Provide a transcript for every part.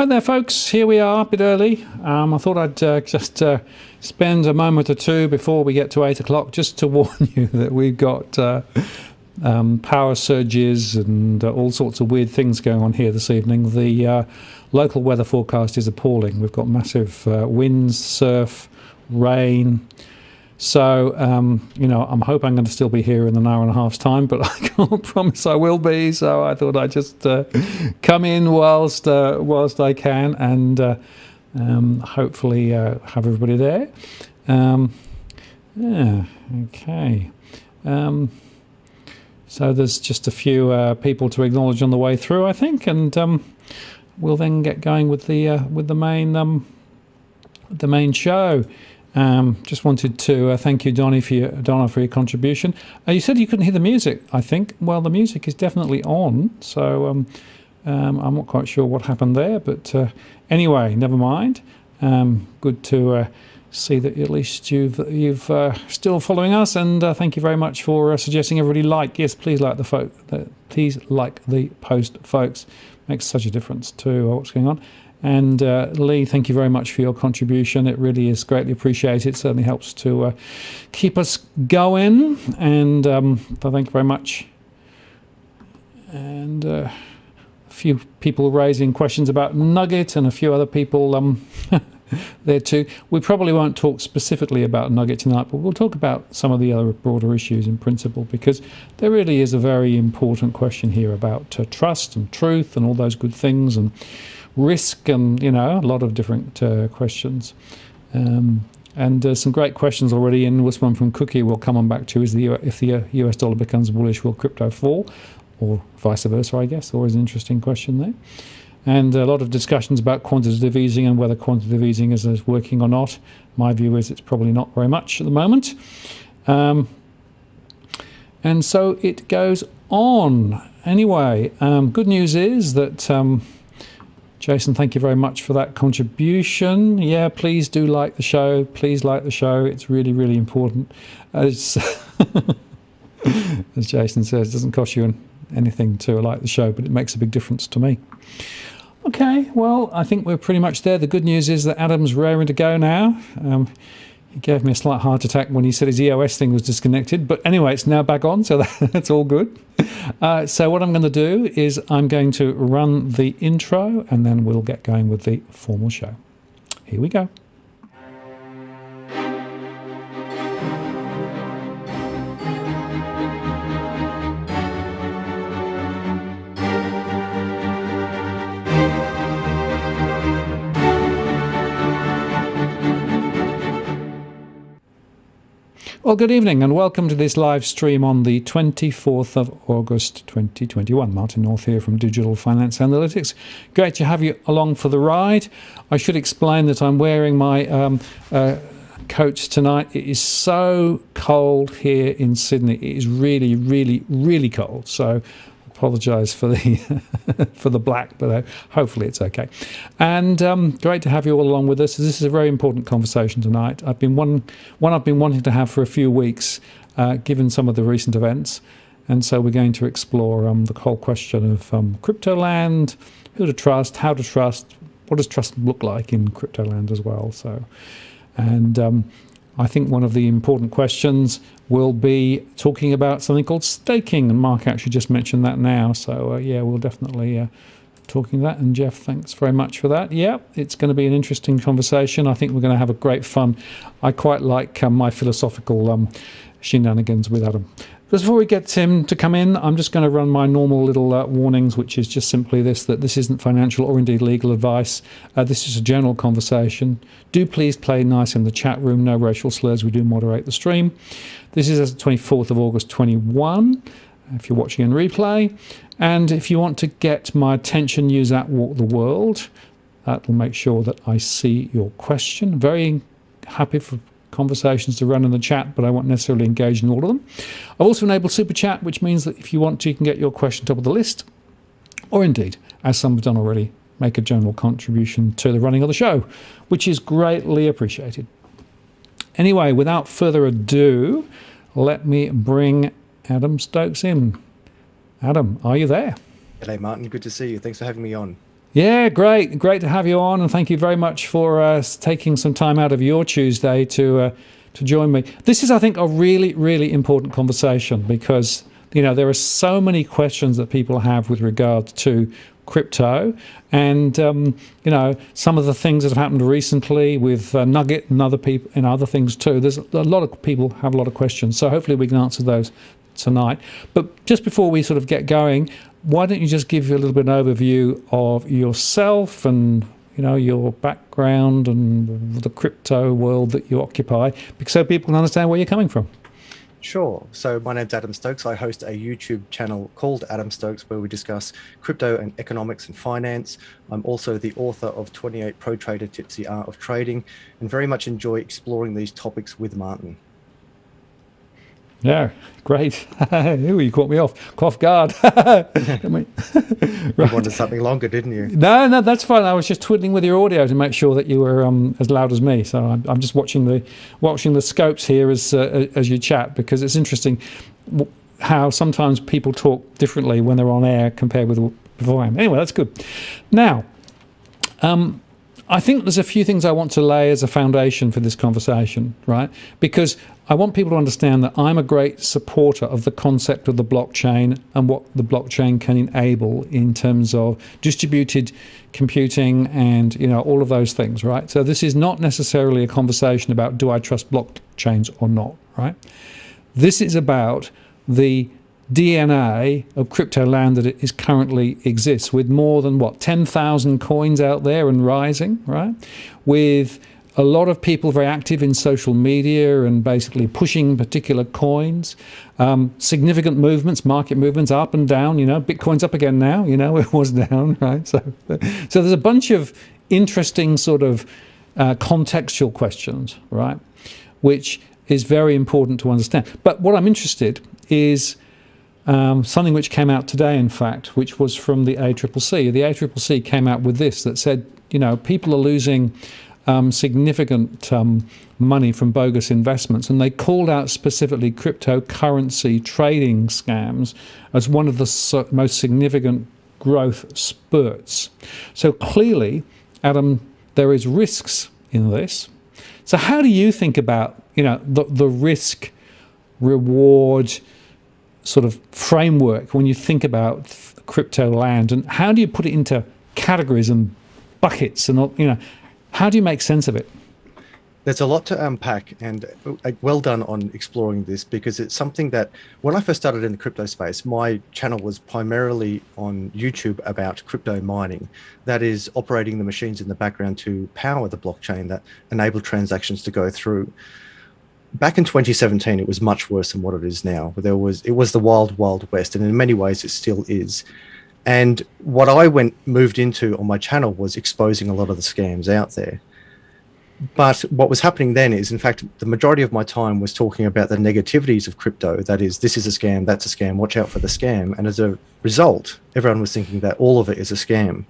there, folks. Here we are, a bit early. I thought I'd just spend a moment or two before we get to 8 o'clock just to warn you that we've got power surges and all sorts of weird things going on here this evening. The local weather forecast is appalling. We've got massive winds, surf, rain. So, I'm hoping I'm going to still be here in an hour and a half's time, but I can't promise I will be. So I thought I'd just come in whilst I can and hopefully have everybody there. Okay. So there's just a few people to acknowledge on the way through, I think, and we'll then get going with the main show. Just wanted to thank you, Donna, for your contribution. You said you couldn't hear the music, I think. Well, the music is definitely on, so I'm not quite sure what happened there. But anyway, never mind. Good to see that at least you've still following us, and thank you very much for suggesting everybody like. Yes, please like please like the post, folks. Makes such a difference to what's going on. And Lee, thank you very much for your contribution. It really is greatly appreciated. It certainly helps to keep us going. And thank you very much. And a few people raising questions about Nugget and a few other people there too. We probably won't talk specifically about Nugget tonight, but we'll talk about some of the other broader issues in principle, because there really is a very important question here about trust and truth and all those good things, and risk, and a lot of different questions, and some great questions already. And this one from Cookie we'll come on back to is if the US dollar becomes bullish, will crypto fall, or vice versa, I guess. Always an interesting question there. And a lot of discussions about quantitative easing and whether quantitative easing is working or not. My view is it's probably not very much at the moment, and so it goes on. Anyway, good news is that Jason, thank you very much for that contribution. Yeah, please do like the show. Please like the show. It's really, really important. As Jason says, it doesn't cost you anything to like the show, but it makes a big difference to me. Okay, well, I think we're pretty much there. The good news is that Adam's raring to go now. He gave me a slight heart attack when he said his EOS thing was disconnected. But anyway, it's now back on, so that's all good. So what I'm going to do is I'm going to run the intro, and then we'll get going with the formal show. Here we go. Well, good evening and welcome to this live stream on the 24th of August 2021. Martin North here from Digital Finance Analytics. Great to have you along for the ride. I should explain that I'm wearing my coats tonight. It is so cold here in Sydney. It is really, really, really cold. So apologise for the for the black, but hopefully it's okay. And great to have you all along with us. This is a very important conversation tonight. I've been one I've been wanting to have for a few weeks, given some of the recent events, and so we're going to explore the whole question of CryptoLand, who to trust, how to trust, what does trust look like in CryptoLand as well. So, and I think one of the important questions will be talking about something called staking, and Mark actually just mentioned that now. So yeah, we'll definitely talking that. And Jeff, thanks very much for that. Yeah, it's going to be an interesting conversation. I think we're going to have a great fun. I quite like my philosophical shenanigans with Adam. But before we get him to come in, I'm just going to run my normal little warnings, which is just simply this, that this isn't financial or indeed legal advice. This is a general conversation. Do please play nice in the chat room. No racial slurs. We do moderate the stream. This is as the 24th of August 21, if you're watching in replay. And if you want to get my attention, use at Walk the World. That will make sure that I see your question. Very happy for conversations to run in the chat, but I won't necessarily engage in all of them. I've also enabled Super Chat, which means that if you want to, you can get your question top of the list, or indeed, as some have done already, make a general contribution to the running of the show, which is greatly appreciated. Anyway, without further ado, let me bring Adam Stokes in. Adam, are you there? G'day, Martin. Good to see you. Thanks for having me on. Yeah, great to have you on, and thank you very much for taking some time out of your Tuesday to join me. This is, I think, a really important conversation because there are so many questions that people have with regard to crypto, and some of the things that have happened recently with Nugget and other people and other things too. There's a lot of people have a lot of questions, so hopefully we can answer those tonight. But just before we sort of get going, why don't you just give you a little bit of an overview of yourself and your background and the crypto world that you occupy, so people can understand where you're coming from. Sure. So my name's Adam Stokes. I host a YouTube channel called Adam Stokes where we discuss crypto and economics and finance. I'm also the author of 28 Pro Trader Tips, the Art of Trading, and very much enjoy exploring these topics with Martin. Yeah, great. Ooh, you caught me off guard. You wanted something longer, didn't you? No, that's fine. I was just twiddling with your audio to make sure that you were as loud as me. So I'm just watching the scopes here as you chat, because it's interesting how sometimes people talk differently when they're on air compared with beforehand. Anyway, that's good. Now, I think there's a few things I want to lay as a foundation for this conversation, right? Because I want people to understand that I'm a great supporter of the concept of the blockchain and what the blockchain can enable in terms of distributed computing and all of those things, right? So this is not necessarily a conversation about do I trust blockchains or not, right? This is about the DNA of CryptoLand that it is currently exists, with more than 10,000 coins out there and rising, right? With a lot of people very active in social media and basically pushing particular coins, significant movements, market movements up and down. Bitcoin's up again now. It was down, right? So there's a bunch of interesting sort of contextual questions, right? Which is very important to understand. But what I'm interested is something which came out today, in fact, which was from the ACCC. The ACCC came out with this that said, people are losing significant money from bogus investments, and they called out specifically cryptocurrency trading scams as one of the most significant growth spurts. So clearly, Adam, there is risks in this. So how do you think about the risk reward sort of framework when you think about CryptoLand, and how do you put it into categories and buckets, and how do you make sense of it? There's a lot to unpack, and well done on exploring this, because it's something that when I first started in the crypto space, my channel was primarily on YouTube about crypto mining, that is operating the machines in the background to power the blockchain that enable transactions to go through. Back in 2017, it was much worse than what it is now. It was the wild west, and in many ways it still is. And what I moved into on my channel was exposing a lot of the scams out there. But what was happening then is, in fact, the majority of my time was talking about the negativities of crypto. That is, this is a scam, that's a scam, watch out for the scam. And as a result, everyone was thinking that all of it is a scam.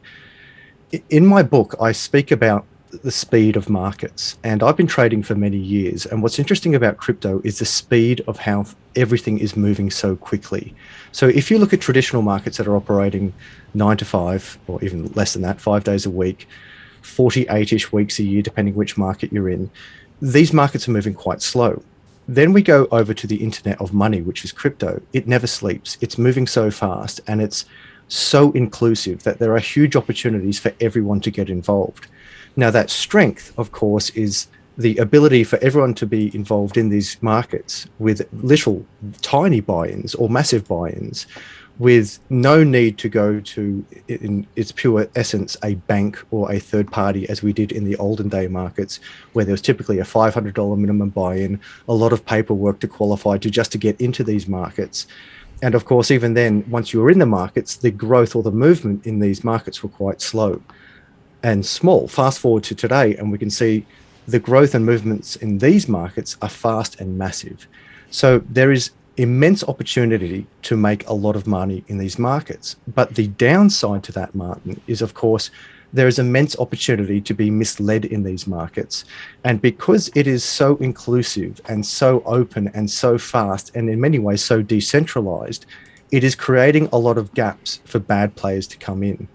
In my book, I speak about the speed of markets, and I've been trading for many years, and what's interesting about crypto is the speed of how everything is moving so quickly. So if you look at traditional markets that are operating 9 to 5 or even less than that, 5 days a week, 48-ish weeks a year, depending which market you're in, these markets are moving quite slow. Then we go over to the internet of money, which is crypto. It never sleeps. It's moving so fast, and it's so inclusive that there are huge opportunities for everyone to get involved. Now, that strength, of course, is the ability for everyone to be involved in these markets with little tiny buy-ins or massive buy-ins, with no need to go to, in its pure essence, a bank or a third party, as we did in the olden day markets, where there was typically a $500 minimum buy-in, a lot of paperwork to qualify just to get into these markets. And of course, even then, once you were in the markets, the growth or the movement in these markets were quite slow and small. Fast forward to today, and we can see the growth and movements in these markets are fast and massive. So there is immense opportunity to make a lot of money in these markets. But the downside to that, Martin, is, of course, there is immense opportunity to be misled in these markets. And because it is so inclusive and so open and so fast, and in many ways so decentralized, it is creating a lot of gaps for bad players to come in.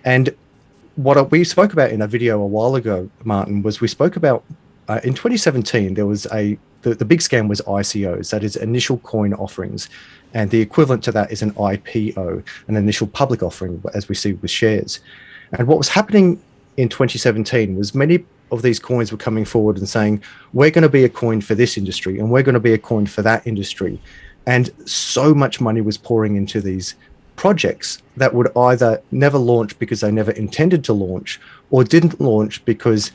And what we spoke about in a video a while ago, Martin, was we spoke about in 2017, there was the big scam was ICOs, that is initial coin offerings. And the equivalent to that is an IPO, an initial public offering, as we see with shares. And what was happening in 2017 was many of these coins were coming forward and saying, we're going to be a coin for this industry and we're going to be a coin for that industry. And so much money was pouring into these projects that would either never launch because they never intended to launch, or didn't launch because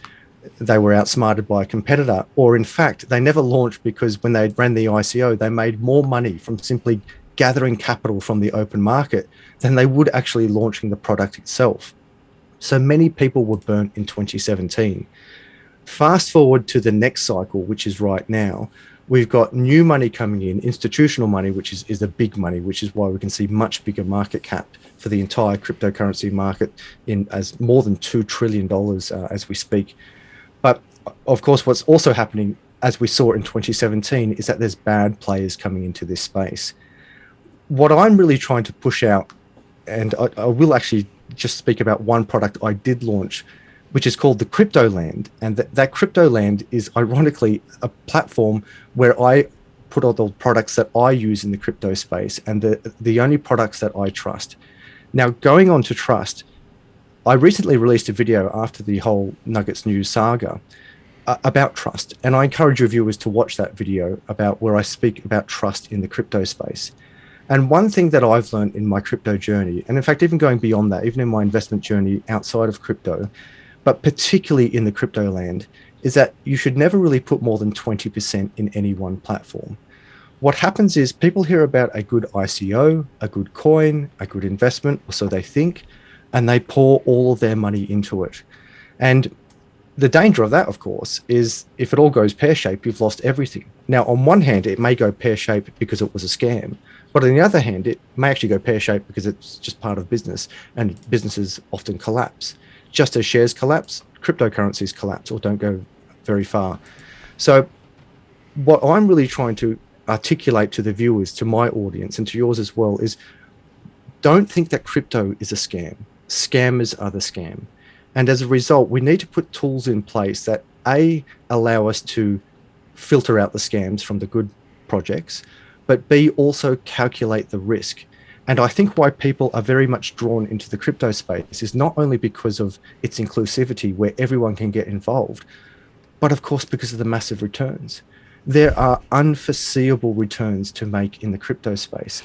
they were outsmarted by a competitor, or in fact, they never launched because when they ran the ICO, they made more money from simply gathering capital from the open market than they would actually launching the product itself. So many people were burnt in 2017. Fast forward to the next cycle, which is right now. We've got new money coming in, institutional money, which is the big money, which is why we can see much bigger market cap for the entire cryptocurrency market as more than $2 trillion as we speak. But of course, what's also happening, as we saw in 2017, is that there's bad players coming into this space. What I'm really trying to push out, and I will actually just speak about one product I did launch, which is called the CryptoLand. And that CryptoLand is ironically a platform where I put all the products that I use in the crypto space and the only products that I trust. Now, going on to trust, I recently released a video after the whole Nuggets News saga about trust. And I encourage your viewers to watch that video about where I speak about trust in the crypto space. And one thing that I've learned in my crypto journey, and in fact, even going beyond that, even in my investment journey outside of crypto, but particularly in the crypto land, is that you should never really put more than 20% in any one platform. What happens is people hear about a good ICO, a good coin, a good investment, or so they think, and they pour all of their money into it. And the danger of that, of course, is if it all goes pear-shaped, you've lost everything. Now, on one hand, it may go pear-shaped because it was a scam, but on the other hand, it may actually go pear-shaped because it's just part of business, and businesses often collapse. Just as shares collapse, cryptocurrencies collapse or don't go very far. So what I'm really trying to articulate to the viewers, to my audience, and to yours as well, is don't think that crypto is a scam. Scammers are the scam. And as a result, we need to put tools in place that A, allow us to filter out the scams from the good projects, but B, also calculate the risk. And I think why people are very much drawn into the crypto space is not only because of its inclusivity where everyone can get involved, but of course because of the massive returns. There are unforeseeable returns to make in the crypto space.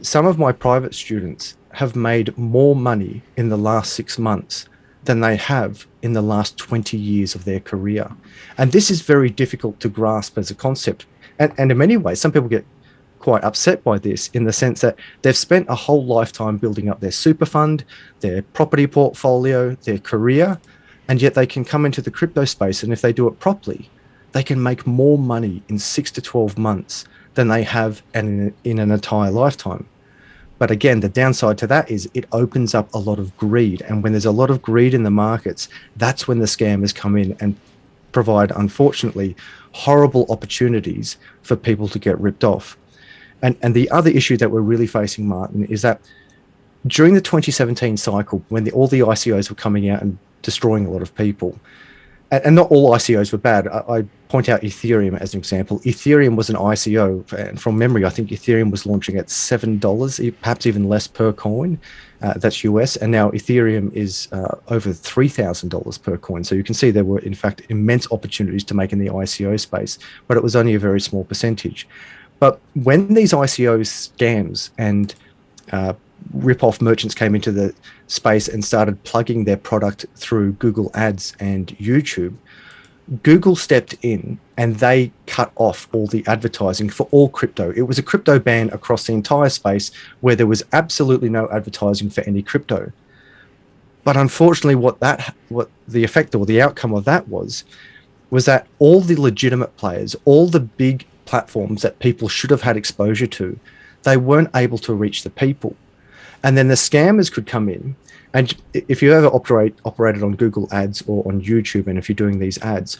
Some of my private students have made more money in the last 6 months than they have in the last 20 years of their career. And this is very difficult to grasp as a concept. And in many ways, some people get quite upset by this in the sense that they've spent a whole lifetime building up their super fund, their property portfolio, their career, and yet they can come into the crypto space, and if they do it properly, they can make more money in 6 to 12 months than they have in an entire lifetime. But again, the downside to that is it opens up a lot of greed. And when there's a lot of greed in the markets, that's when the scammers come in and provide, unfortunately, horrible opportunities for people to get ripped off. And the other issue that we're really facing, Martin, is that during the 2017 cycle, when all the ICOs were coming out and destroying a lot of people, and not all ICOs were bad. I point out Ethereum as an example. Ethereum was an ICO, and from memory, I think Ethereum was launching at $7, perhaps even less per coin. That's US, and now Ethereum is over $3,000 per coin. So you can see there were, in fact, immense opportunities to make in the ICO space, but it was only a very small percentage. But when these ICO scams and rip-off merchants came into the space and started plugging their product through Google Ads and YouTube, Google stepped in and they cut off all the advertising for all crypto. It was a crypto ban across the entire space where there was absolutely no advertising for any crypto. But unfortunately, what the effect or the outcome of that was that all the legitimate players, all the big platforms that people should have had exposure to, they weren't able to reach the people. And then the scammers could come in. And if you ever operated on Google Ads or on YouTube, and if you're doing these ads,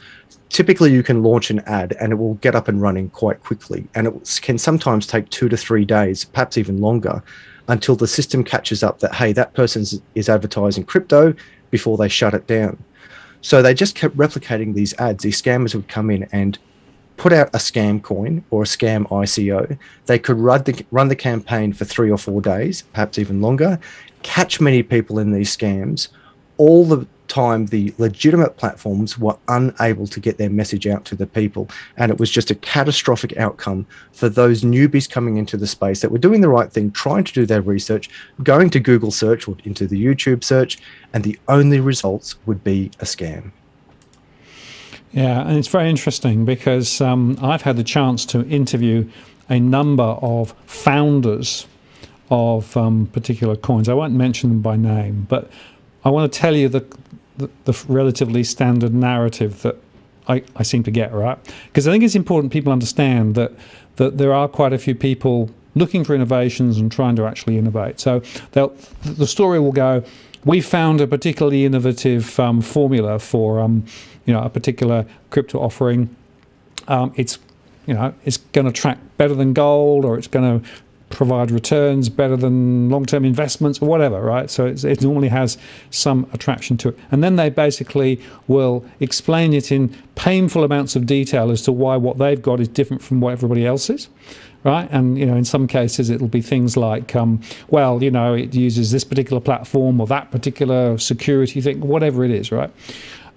typically you can launch an ad and it will get up and running quite quickly. And it can sometimes take 2 to 3 days, perhaps even longer, until the system catches up that, hey, that person is advertising crypto before they shut it down. So they just kept replicating these ads. These scammers would come in and put out a scam coin or a scam ICO. They could run the campaign for 3 or 4 days, perhaps even longer, catch many people in these scams. All the time, the legitimate platforms were unable to get their message out to the people. And it was just a catastrophic outcome for those newbies coming into the space that were doing the right thing, trying to do their research, going to Google search or into the YouTube search, and the only results would be a scam. Yeah, and it's very interesting because I've had the chance to interview a number of founders of particular coins. I won't mention them by name, but I want to tell you the relatively standard narrative that I seem to get, right? Because I think it's important people understand that there are quite a few people looking for innovations and trying to actually innovate. So the story will go, we found a particularly innovative formula for a particular crypto offering. It's going to track better than gold, or it's going to provide returns better than long-term investments or whatever, right? So it normally has some attraction to it. And then they basically will explain it in painful amounts of detail as to why what they've got is different from what everybody else is, right? And, in some cases it'll be things like, it uses this particular platform or that particular security thing, whatever it is, right?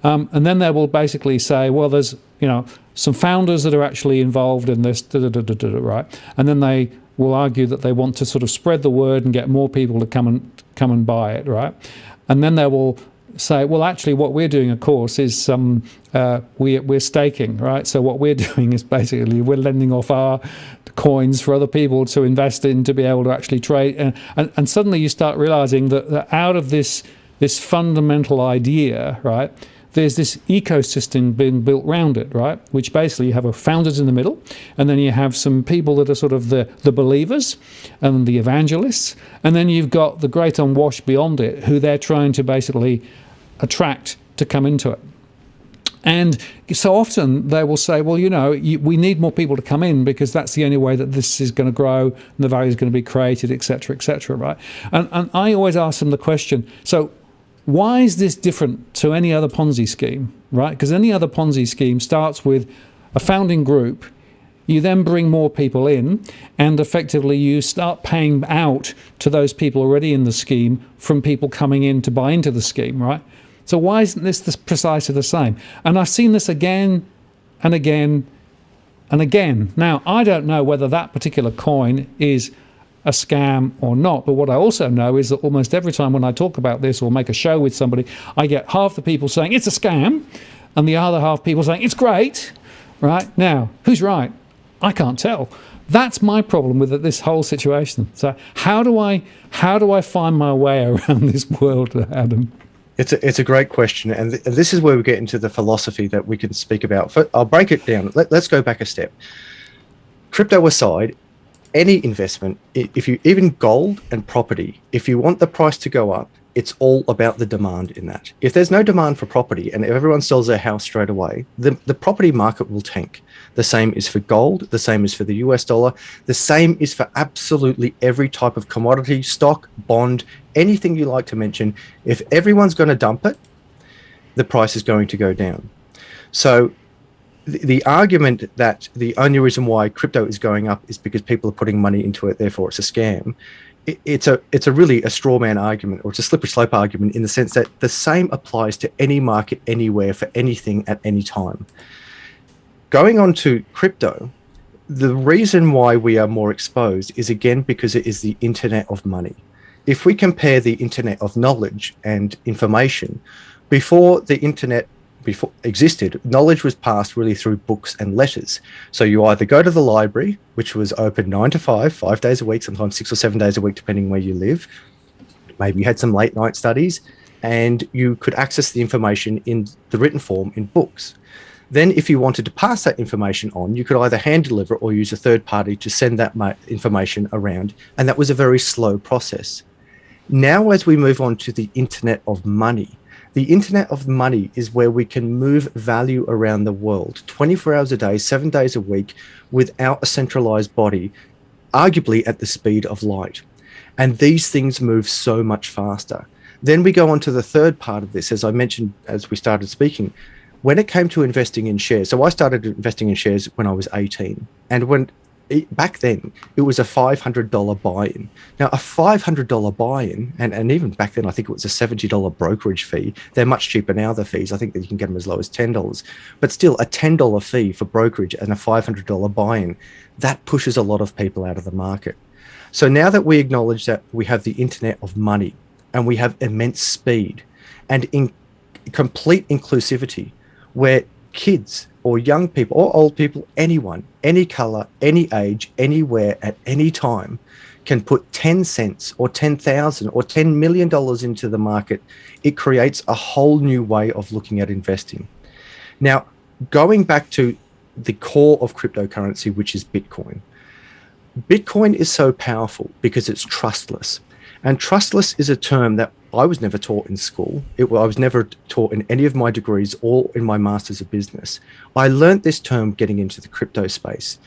And then they will basically say, well, there's, some founders that are actually involved in this, right? And then they will argue that they want to sort of spread the word and get more people to come and buy it, right? And then they will say, well, actually, what we're doing, of course, is we're staking, right? So what we're doing is basically we're lending off our coins for other people to invest in to be able to actually trade. And suddenly you start realizing that out of this fundamental idea, right, there's this ecosystem being built around it, right? Which basically you have founders in the middle, and then you have some people that are sort of the believers and the evangelists, and then you've got the great unwashed beyond it, who they're trying to basically attract to come into it. And so often they will say, well, we need more people to come in because that's the only way that this is going to grow and the value is going to be created, et cetera, right? And I always ask them the question, so why is this different to any other Ponzi scheme, right? Because any other Ponzi scheme starts with a founding group, you then bring more people in, and effectively you start paying out to those people already in the scheme from people coming in to buy into the scheme, right? So why isn't this precisely the same? And I've seen this again and again and again. Now, I don't know whether that particular coin is a scam or not, but what I also know is that almost every time when I talk about this or make a show with somebody, I get half the people saying it's a scam and the other half people saying it's great, right? Now, who's right? I can't tell. That's my problem with this whole situation. So how do I find my way around this world, Adam? It's a great question, and this is where we get into the philosophy that we can speak about. I'll break it down. Let's go back a step. Crypto aside, any investment, if you even gold and property, if you want the price to go up, it's all about the demand in that. If there's no demand for property and if everyone sells their house straight away, the property market will tank. The same is for gold, the same is for the US dollar, the same is for absolutely every type of commodity, stock, bond, anything you like to mention. If everyone's going to dump it, the price is going to go down. So the argument that the only reason why crypto is going up is because people are putting money into it, therefore it's a scam. It's a really a straw man argument, or it's a slippery slope argument, in the sense that the same applies to any market, anywhere, for anything at any time. Going on to crypto, the reason why we are more exposed is, again, because it is the internet of money. If we compare the internet of knowledge and information, before the internet existed, knowledge was passed really through books and letters. So you either go to the library, which was open 9 to 5 days a week, sometimes 6 or 7 days a week, depending where you live. Maybe you had some late night studies, and you could access the information in the written form in books. Then if you wanted to pass that information on, you could either hand deliver or use a third party to send that information around. And that was a very slow process. Now, as we move on to the internet of money, the internet of money is where we can move value around the world 24 hours a day, 7 days a week, without a centralized body, arguably at the speed of light. And these things move so much faster. Then we go on to the third part of this, as I mentioned as we started speaking. When it came to investing in shares, so I started investing in shares when I was 18, and back then it was a $500 buy-in. Now a $500 buy-in, and even back then I think it was a $70 brokerage fee. They're much cheaper now, the fees. I think that you can get them as low as $10, but still a $10 fee for brokerage and a $500 buy-in, that pushes a lot of people out of the market. So now that we acknowledge that we have the internet of money and we have immense speed and in complete inclusivity, where kids or young people or old people, anyone, any color, any age, anywhere, at any time can put 10 cents or 10,000 or $10 million into the market, it creates a whole new way of looking at investing. Now, going back to the core of cryptocurrency, which is Bitcoin. Bitcoin is so powerful because it's trustless. And trustless is a term that I was never taught in school. I was never taught in any of my degrees or in my Masters of Business. I learned this term getting into the crypto space.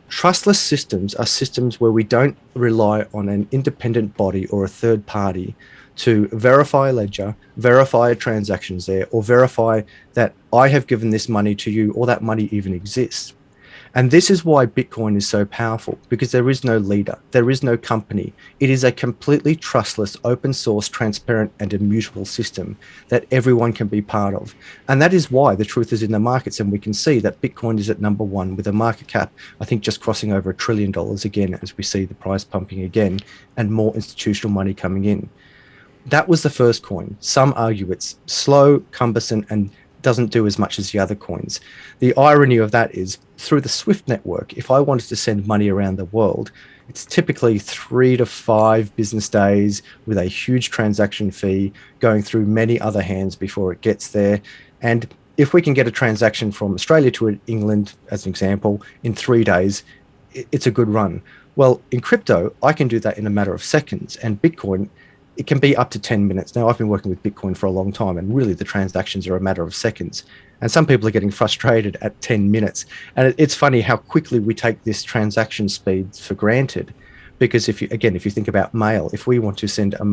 Trustless systems are systems where we don't rely on an independent body or a third party to verify a ledger, verify transactions there, or verify that I have given this money to you or that money even exists. And this is why Bitcoin is so powerful, because there is no leader, there is no company. It is a completely trustless, open source, transparent, and immutable system that everyone can be part of. And that is why the truth is in the markets. And we can see that Bitcoin is at number one with a market cap, I think, just crossing over $1 trillion again, as we see the price pumping again and more institutional money coming in. That was the first coin. Some argue it's slow, cumbersome, and doesn't do as much as the other coins. The irony of that is, through the SWIFT network, if I wanted to send money around the world, it's typically 3 to 5 business days with a huge transaction fee going through many other hands before it gets there. And if we can get a transaction from Australia to England, as an example, in 3 days, it's a good run. Well, in crypto, I can do that in a matter of seconds, and Bitcoin, it can be up to 10 minutes. Now, I've been working with Bitcoin for a long time, and really the transactions are a matter of seconds. And some people are getting frustrated at 10 minutes. And it's funny how quickly we take this transaction speed for granted. Because if you think about mail, if we want to send a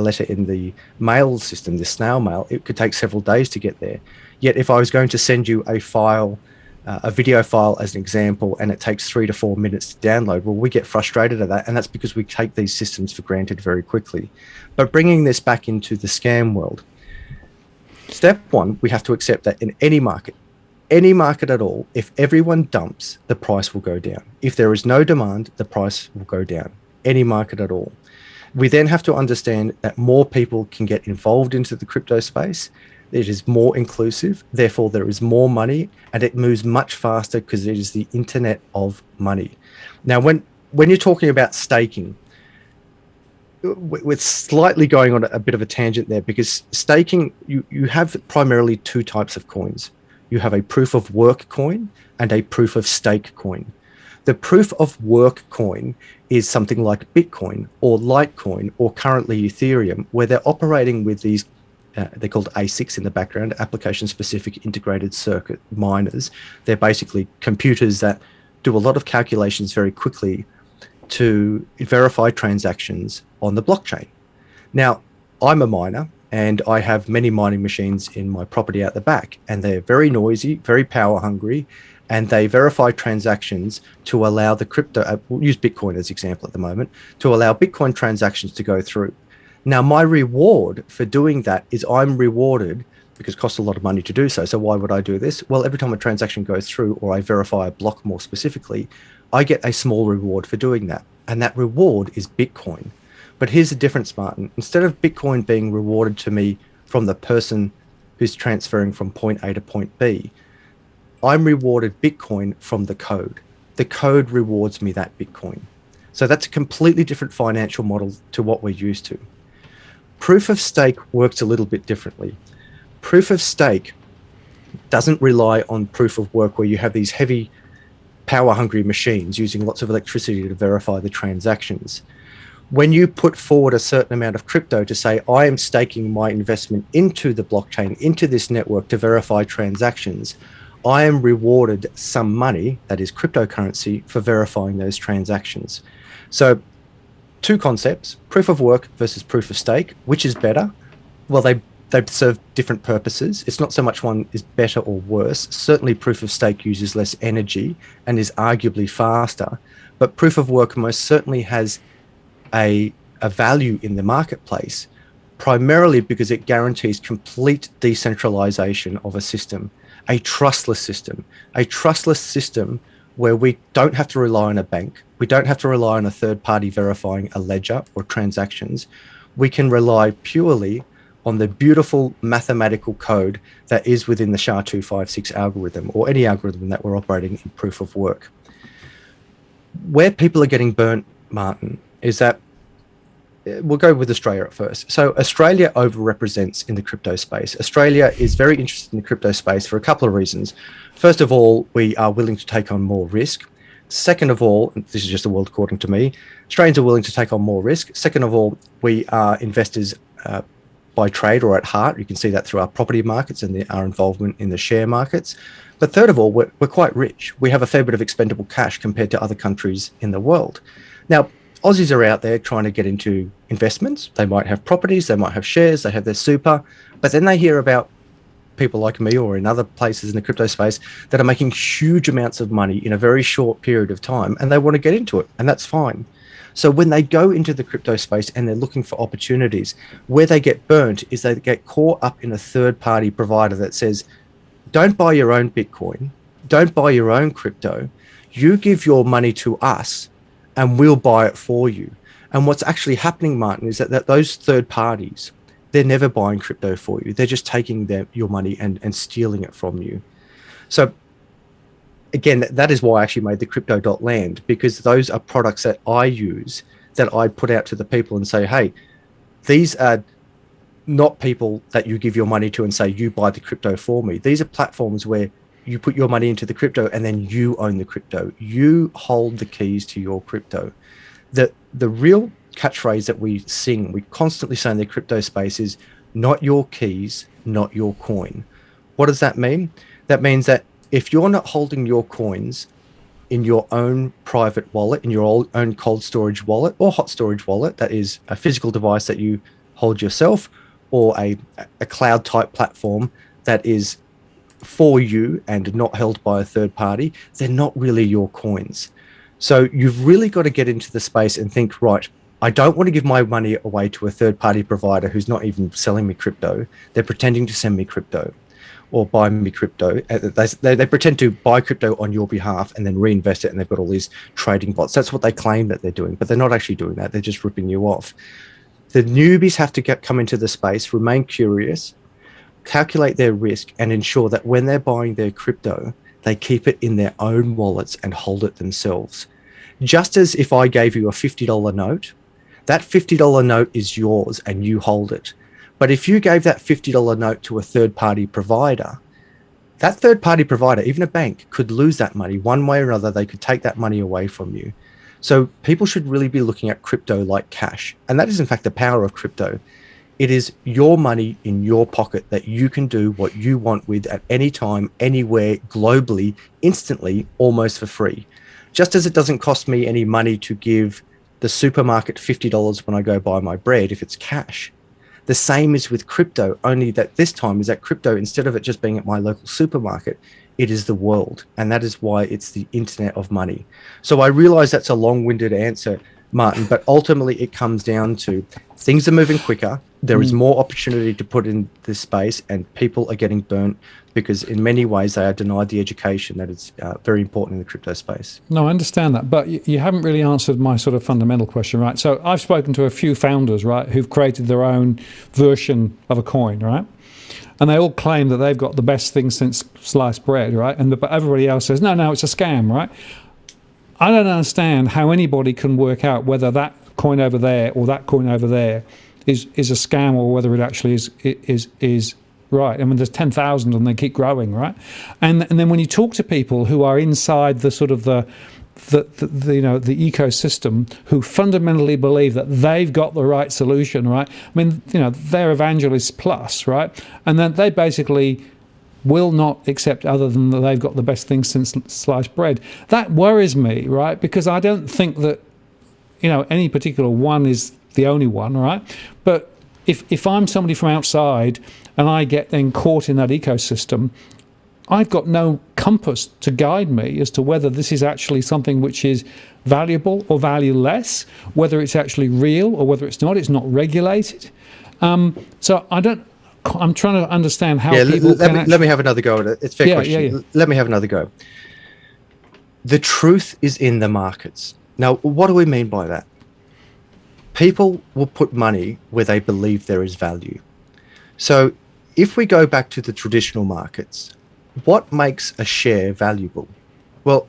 letter in the mail system, the snail mail, it could take several days to get there. Yet if I was going to send you a file, a video file as an example, and it takes 3 to 4 minutes to download, well, we get frustrated at that, and that's because we take these systems for granted very quickly. But bringing this back into the scam world, step one, we have to accept that in any market at all, if everyone dumps, the price will go down. If there is no demand, the price will go down. Any market at all. We then have to understand that more people can get involved into the crypto space. It is more inclusive, therefore there is more money, and it moves much faster because it is the internet of money. Now, when you're talking about staking, we're slightly going on a bit of a tangent there, because staking, you have primarily 2 types of coins. You have a proof of work coin and a proof of stake coin. The proof of work coin is something like Bitcoin or Litecoin or currently Ethereum, where they're operating with these they're called ASICs in the background, application-specific integrated circuit miners. They're basically computers that do a lot of calculations very quickly to verify transactions on the blockchain. Now, I'm a miner, and I have many mining machines in my property out the back, and they're very noisy, very power-hungry, and they verify transactions to allow the crypto, we'll use Bitcoin as example at the moment, to allow Bitcoin transactions to go through. Now, my reward for doing that is I'm rewarded, because it costs a lot of money to do so. So why would I do this? Well, every time a transaction goes through, or I verify a block more specifically, I get a small reward for doing that. And that reward is Bitcoin. But here's the difference, Martin. Instead of Bitcoin being rewarded to me from the person who's transferring from point A to point B, I'm rewarded Bitcoin from the code. The code rewards me that Bitcoin. So that's a completely different financial model to what we're used to. Proof of stake works a little bit differently. Proof of stake doesn't rely on proof of work, where you have these heavy power-hungry machines using lots of electricity to verify the transactions. When you put forward a certain amount of crypto to say, I am staking my investment into the blockchain, into this network to verify transactions, I am rewarded some money, that is cryptocurrency, for verifying those transactions. So 2 concepts, proof of work versus proof of stake. Which is better? Well, they serve different purposes. It's not so much one is better or worse. Certainly, proof of stake uses less energy and is arguably faster, but proof of work most certainly has a value in the marketplace, primarily because it guarantees complete decentralization of a system, a trustless system where we don't have to rely on a bank. We don't have to rely on a third party verifying a ledger or transactions. We can rely purely on the beautiful mathematical code that is within the SHA-256 algorithm, or any algorithm that we're operating in proof of work. Where people are getting burnt, Martin, is that we'll go with Australia at first. So Australia overrepresents in the crypto space. Australia is very interested in the crypto space for a couple of reasons. First of all, we are willing to take on more risk. Second of all, and this is just the world according to me, Australians are willing to take on more risk. Second of all, we are investors by trade or at heart. You can see that through our property markets and our involvement in the share markets. But third of all, we're quite rich. We have a fair bit of expendable cash compared to other countries in the world. Now, Aussies are out there trying to get into investments. They might have properties, they might have shares, they have their super, but then they hear about people like me or in other places in the crypto space that are making huge amounts of money in a very short period of time, and they want to get into it, and that's fine. So when they go into the crypto space and they're looking for opportunities, where they get burnt is they get caught up in a third-party provider that says, don't buy your own Bitcoin, don't buy your own crypto, you give your money to us and we'll buy it for you. And what's actually happening, Martin, is that those third parties, they're never buying crypto for you. They're just taking your money and stealing it from you. So again, that is why I actually made the CryptoLand, because those are products that I use, that I put out to the people and say, hey, these are not people that you give your money to and say, you buy the crypto for me. These are platforms where you put your money into the crypto and then you own the crypto. You hold the keys to your crypto. The real catchphrase that we constantly say in the crypto space is, not your keys, not your coin. What does that mean? That means that if you're not holding your coins in your own private wallet, in your own cold storage wallet or hot storage wallet, that is a physical device that you hold yourself, or a cloud type platform that is for you and not held by a third party, they're not really your coins. So you've really got to get into the space and think, right, I don't want to give my money away to a third party provider who's not even selling me crypto. They're pretending to send me crypto or buy me crypto. They pretend to buy crypto on your behalf and then reinvest it, and they've got all these trading bots. That's what they claim that they're doing, but they're not actually doing that. They're just ripping you off. The newbies have to come into the space, remain curious, calculate their risk, and ensure that when they're buying their crypto, they keep it in their own wallets and hold it themselves. Just as if I gave you a $50 note, that $50 note is yours and you hold it. But if you gave that $50 note to a third-party provider, that third-party provider, even a bank, could lose that money one way or another. They could take that money away from you. So people should really be looking at crypto like cash. And that is, in fact, the power of crypto. It is your money in your pocket that you can do what you want with at any time, anywhere, globally, instantly, almost for free. Just as it doesn't cost me any money to give the supermarket $50 when I go buy my bread if it's cash. The same is with crypto, only that this time is that crypto, instead of it just being at my local supermarket, it is the world. And that is why it's the internet of money. So I realize that's a long-winded answer, Martin, but ultimately it comes down to things are moving quicker. There is more opportunity to put in this space, and people are getting burnt because in many ways they are denied the education that is very important in the crypto space. No, I understand that, but you haven't really answered my sort of fundamental question, right? So I've spoken to a few founders, right, who've created their own version of a coin, right? And they all claim that they've got the best thing since sliced bread, right? But everybody else says, no, it's a scam, right? I don't understand how anybody can work out whether that coin over there or that coin over there is a scam or whether it actually is right. I mean, there's 10,000 and they keep growing, right? And then when you talk to people who are inside the sort of the ecosystem, who fundamentally believe that they've got the right solution, right? I mean, they're evangelists plus, right? And then they basically will not accept other than that they've got the best thing since sliced bread. That worries me, right? Because I don't think that any particular one is the only one, right? But if I'm somebody from outside and I get then caught in that ecosystem, I've got no compass to guide me as to whether this is actually something which is valuable or valueless, whether it's actually real or whether it's not. It's not regulated. So I'm trying to understand how people let me have another go at it. It's a fair question. Yeah. Let me have another go. The truth is in the markets. Now, what do we mean by that? People will put money where they believe there is value. So if we go back to the traditional markets, what makes a share valuable? Well,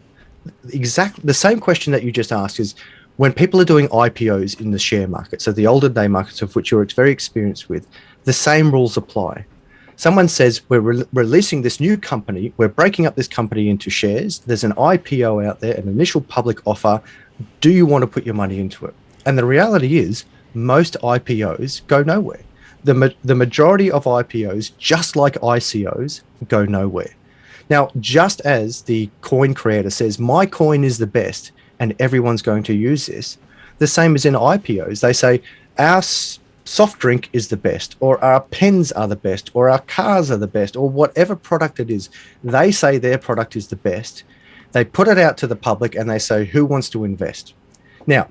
exactly the same question that you just asked is when people are doing IPOs in the share market, so the older day markets of which you're very experienced with, the same rules apply. Someone says, we're releasing this new company, we're breaking up this company into shares, there's an IPO out there, an initial public offer, do you want to put your money into it? And the reality is, most IPOs go nowhere. The majority of IPOs, just like ICOs, go nowhere. Now, just as the coin creator says, my coin is the best, and everyone's going to use this, the same as in IPOs. They say, our soft drink is the best, or our pens are the best, or our cars are the best, or whatever product it is. They say their product is the best. They put it out to the public and they say, who wants to invest? Now,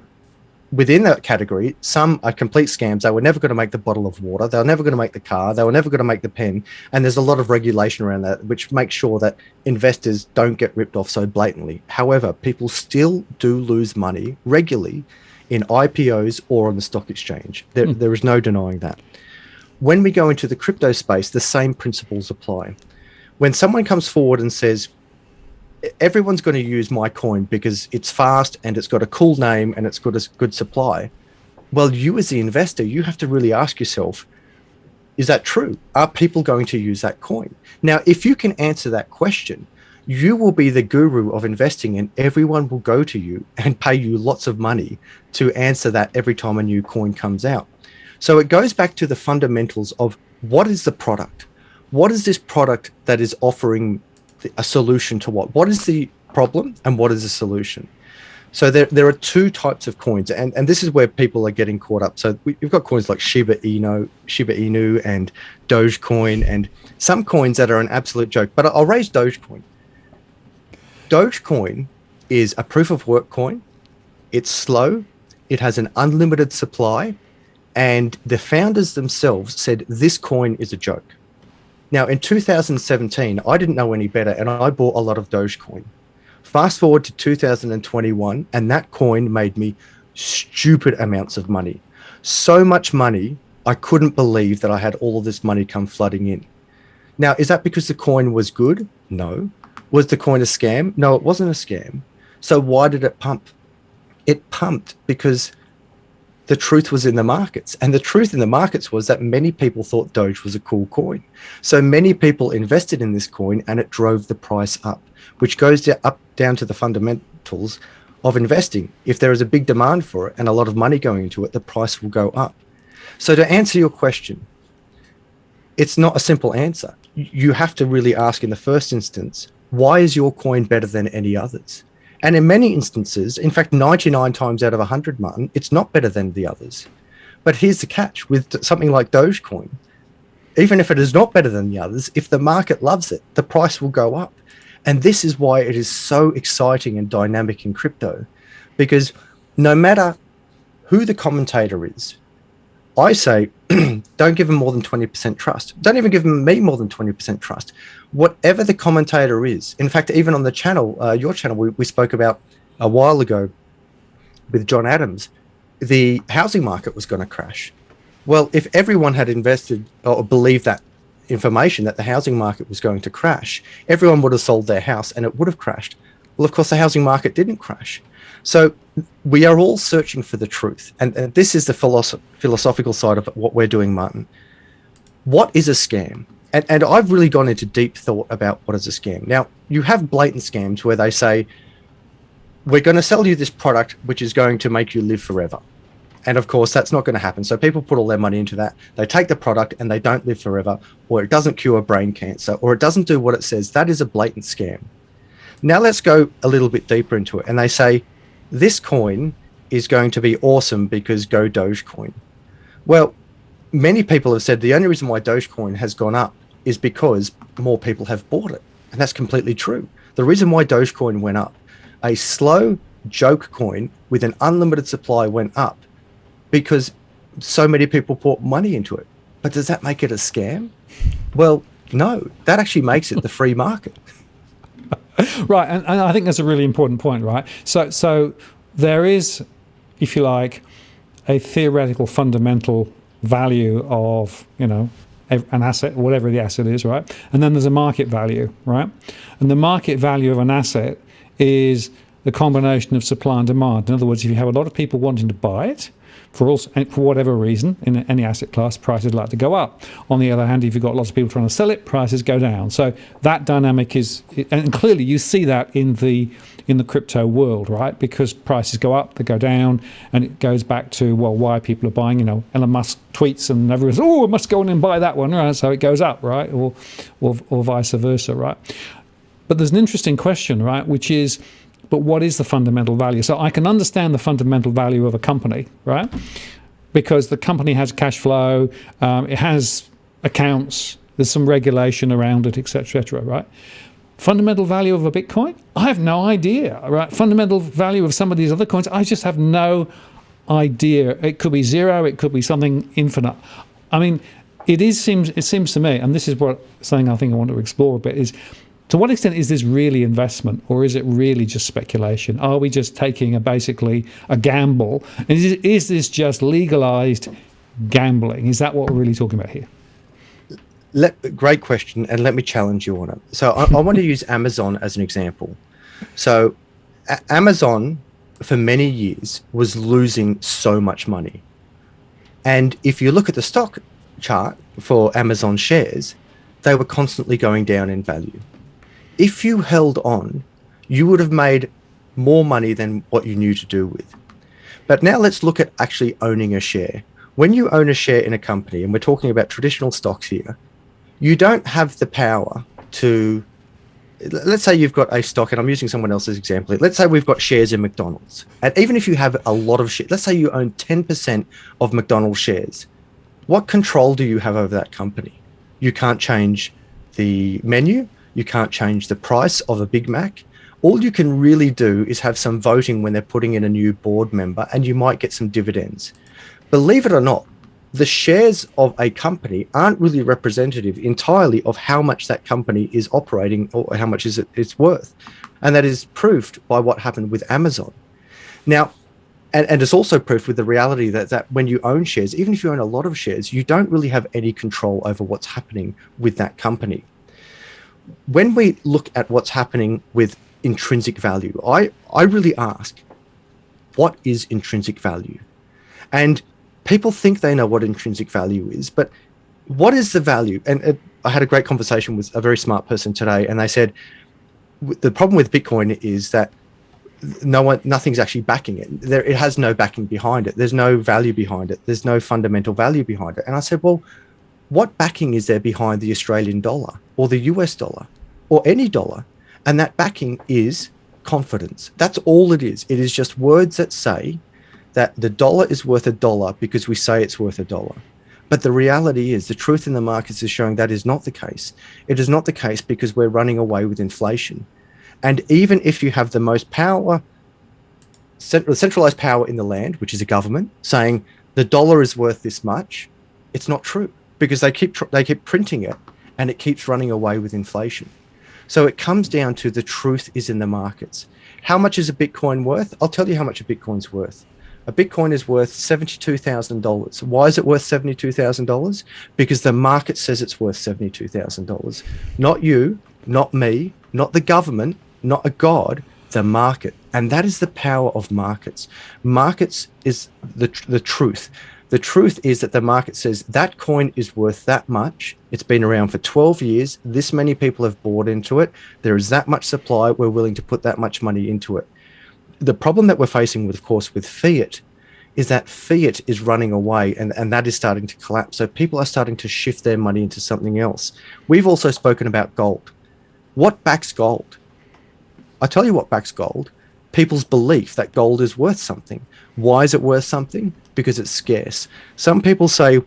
within that category, some are complete scams. They were never going to make the bottle of water. They were never going to make the car. They were never going to make the pen. And there's a lot of regulation around that, which makes sure that investors don't get ripped off so blatantly. However, people still do lose money regularly in IPOs or on the stock exchange. There is no denying that. When we go into the crypto space, the same principles apply. When someone comes forward and says, everyone's going to use my coin because it's fast and it's got a cool name and it's got a good supply. Well, you as the investor, you have to really ask yourself, is that true? Are people going to use that coin? Now, if you can answer that question, you will be the guru of investing and everyone will go to you and pay you lots of money to answer that every time a new coin comes out. So it goes back to the fundamentals of what is the product? What is this product that is offering a solution to what? What is the problem and what is the solution? So there are two types of coins, and this is where people are getting caught up. So we've got coins like Shiba Inu and Dogecoin, and some coins that are an absolute joke. But I'll raise Dogecoin. Dogecoin is a proof of work coin. It's slow. It has an unlimited supply, and the founders themselves said this coin is a joke. Now, in 2017, I didn't know any better, and I bought a lot of Dogecoin. Fast forward to 2021, and that coin made me stupid amounts of money. So much money, I couldn't believe that I had all of this money come flooding in. Now, is that because the coin was good? No. Was the coin a scam? No, it wasn't a scam. So why did it pump? It pumped because the truth was in the markets. And the truth in the markets was that many people thought Doge was a cool coin. So many people invested in this coin and it drove the price up, which goes down to the fundamentals of investing. If there is a big demand for it and a lot of money going into it, the price will go up. So to answer your question, it's not a simple answer. You have to really ask in the first instance, why is your coin better than any others? And in many instances, in fact, 99 times out of 100, Martin, it's not better than the others. But here's the catch with something like Dogecoin. Even if it is not better than the others, if the market loves it, the price will go up. And this is why it is so exciting and dynamic in crypto, because no matter who the commentator is, I say, don't give them more than 20% trust. Don't even give me more than 20% trust. Whatever the commentator is, in fact, even on the channel, your channel, we spoke about a while ago with John Adams, the housing market was going to crash. Well, if everyone had invested or believed that information that the housing market was going to crash, everyone would have sold their house and it would have crashed. Well, of course, the housing market didn't crash. So we are all searching for the truth. And this is the philosophical side of what we're doing, Martin. What is a scam? And I've really gone into deep thought about what is a scam. Now, you have blatant scams where they say, we're going to sell you this product, which is going to make you live forever. And of course, that's not going to happen. So people put all their money into that. They take the product and they don't live forever, or it doesn't cure brain cancer, or it doesn't do what it says. That is a blatant scam. Now let's go a little bit deeper into it. And they say, this coin is going to be awesome because go Dogecoin. Well, many people have said the only reason why Dogecoin has gone up is because more people have bought it. And that's completely true. The reason why Dogecoin went up, a slow joke coin with an unlimited supply went up because so many people put money into it. But does that make it a scam? Well, no, that actually makes it the free market. Right, and I think that's a really important point, right? So there is, if you like, a theoretical fundamental value of, an asset, whatever the asset is, right? And then there's a market value, right? And the market value of an asset is the combination of supply and demand. In other words, if you have a lot of people wanting to buy it, for whatever reason, in any asset class, prices like to go up. On the other hand, if you've got lots of people trying to sell it, prices go down. So that dynamic is, and clearly you see that in the crypto world, right? Because prices go up, they go down, and it goes back to, well, why people are buying. Elon Musk tweets, and everyone's, I must go in and buy that one, right? So it goes up, right? Or vice versa, right? But there's an interesting question, right? Which is, but what is the fundamental value? So I can understand the fundamental value of a company, right? Because the company has cash flow, it has accounts, there's some regulation around it, et cetera, right? Fundamental value of a Bitcoin? I have no idea, right? Fundamental value of some of these other coins, I just have no idea. It could be zero, it could be something infinite. I mean, it seems to me, and this is something I think I want to explore a bit, is to what extent is this really investment, or is it really just speculation? Are we just taking basically a gamble? And is this just legalized gambling? Is that what we're really talking about here? Great question, and let me challenge you on it. So I want to use Amazon as an example. So Amazon, for many years, was losing so much money. And if you look at the stock chart for Amazon shares, they were constantly going down in value. If you held on, you would have made more money than what you knew to do with. But now let's look at actually owning a share. When you own a share in a company, and we're talking about traditional stocks here, you don't have the power to, let's say you've got a stock, and I'm using someone else's example. Let's say we've got shares in McDonald's. And even if you have a lot of shares, let's say you own 10% of McDonald's shares, what control do you have over that company? You can't change the menu. You can't change the price of a Big Mac. All you can really do is have some voting when they're putting in a new board member, and you might get some dividends. Believe it or not, the shares of a company aren't really representative entirely of how much that company is operating or how much it's worth. And that is proved by what happened with Amazon. Now, and it's also proved with the reality that when you own shares, even if you own a lot of shares, you don't really have any control over what's happening with that company. When we look at what's happening with intrinsic value, I really ask, what is intrinsic value? And people think they know what intrinsic value is, but what is the value? And I had a great conversation with a very smart person today, and they said the problem with Bitcoin is that nothing's actually backing it. It has no backing behind it. There's no value behind it. There's no fundamental value behind it. And I said, well, what backing is there behind the Australian dollar or the US dollar or any dollar? And that backing is confidence. That's all it is. It is just words that say that the dollar is worth $1 because we say it's worth $1. But the reality is, the truth in the markets is showing that is not the case. It is not the case because we're running away with inflation. And even if you have the most power, centralized power in the land, which is a government, saying the dollar is worth this much, it's not true. Because they keep printing it, and it keeps running away with inflation. So it comes down to the truth is in the markets. How much is a Bitcoin worth? I'll tell you how much a Bitcoin's worth. A Bitcoin is worth $72,000. Why is it worth $72,000? Because the market says it's worth $72,000. Not you, not me, not the government, not a god, the market. And that is the power of markets. Markets is the truth. The truth is that the market says that coin is worth that much. It's been around for 12 years. This many people have bought into it. There is that much supply. We're willing to put that much money into it. The problem that we're facing with, of course, with fiat is that fiat is running away, and that is starting to collapse. So people are starting to shift their money into something else. We've also spoken about gold. What backs gold? I tell you what backs gold. People's belief that gold is worth something. Why is it worth something? Because it's scarce. Some people say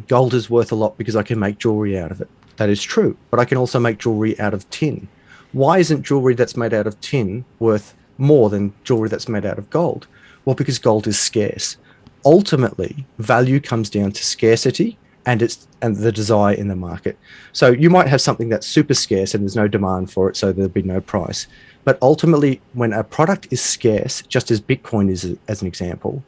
gold is worth a lot because I can make jewelry out of it. That is true, but I can also make jewelry out of tin. Why isn't jewelry that's made out of tin worth more than jewelry that's made out of gold? Well, because gold is scarce. Ultimately, value comes down to scarcity and the desire in the market. So you might have something that's super scarce and there's no demand for it, so there'll be no price. But ultimately, when a product is scarce, just as Bitcoin is as an example,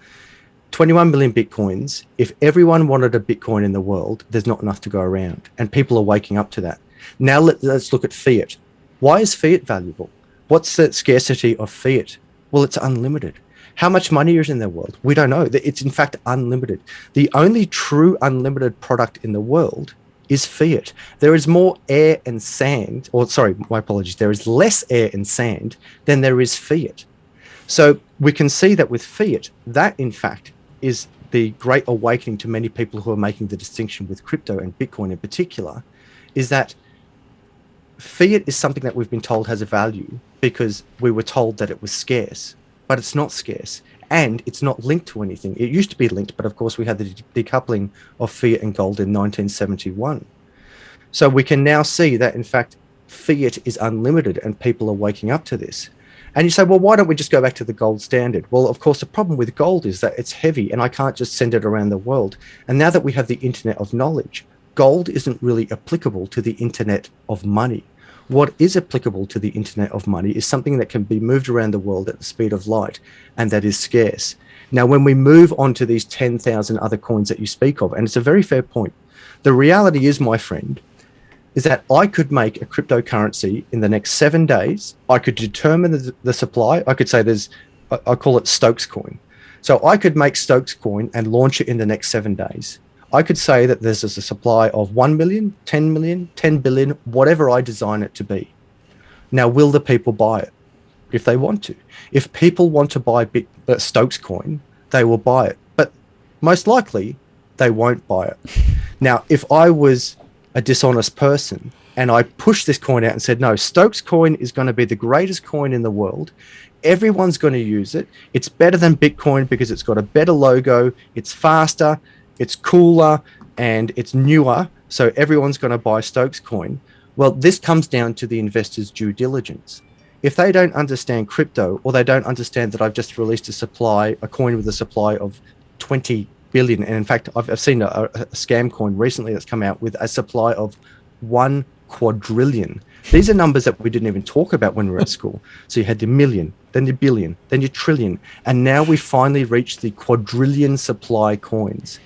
21 million Bitcoins, if everyone wanted a Bitcoin in the world, there's not enough to go around. And people are waking up to that. Now let's look at fiat. Why is fiat valuable? What's the scarcity of fiat? Well, it's unlimited. How much money is in the world? We don't know. It's in fact unlimited. The only true unlimited product in the world is fiat. There is more air and sand, or sorry, my apologies, there is less air and sand than there is fiat. So we can see that with fiat, that in fact is the great awakening to many people who are making the distinction with crypto and Bitcoin in particular, is that fiat is something that we've been told has a value because we were told that it was scarce, but it's not scarce and it's not linked to anything. It used to be linked, but of course we had the decoupling of fiat and gold in 1971. So we can now see that in fact fiat is unlimited and people are waking up to this. And you say, well, why don't we just go back to the gold standard? Well, of course, the problem with gold is that it's heavy and I can't just send it around the world. And now that we have the internet of knowledge, gold isn't really applicable to the internet of money. What is applicable to the internet of money is something that can be moved around the world at the speed of light, and that is scarce. Now, when we move on to these 10,000 other coins that you speak of, and it's a very fair point, the reality is, my friend, is that I could make a cryptocurrency in the next 7 days. I could determine the supply. I could say I call it Stokes coin. So I could make Stokes coin and launch it in the next 7 days. I could say that there's a supply of 1 million, 10 million, 10 billion, whatever I design it to be. Now, will the people buy it? If they want to. If people want to buy Stokes coin, they will buy it. But most likely, they won't buy it. Now, if I was a dishonest person and I pushed this coin out and said, no, Stokes coin is going to be the greatest coin in the world. Everyone's going to use it. It's better than Bitcoin because it's got a better logo. It's faster. It's cooler and it's newer, so everyone's going to buy Stokes coin. Well, this comes down to the investor's due diligence. If they don't understand crypto, or they don't understand that I've just released a coin with a supply of 20 billion, and in fact, I've seen a scam coin recently that's come out with a supply of 1 quadrillion. These are numbers that we didn't even talk about when we were at school. So you had your million, then your billion, then your trillion, and now we finally reached the quadrillion supply coins.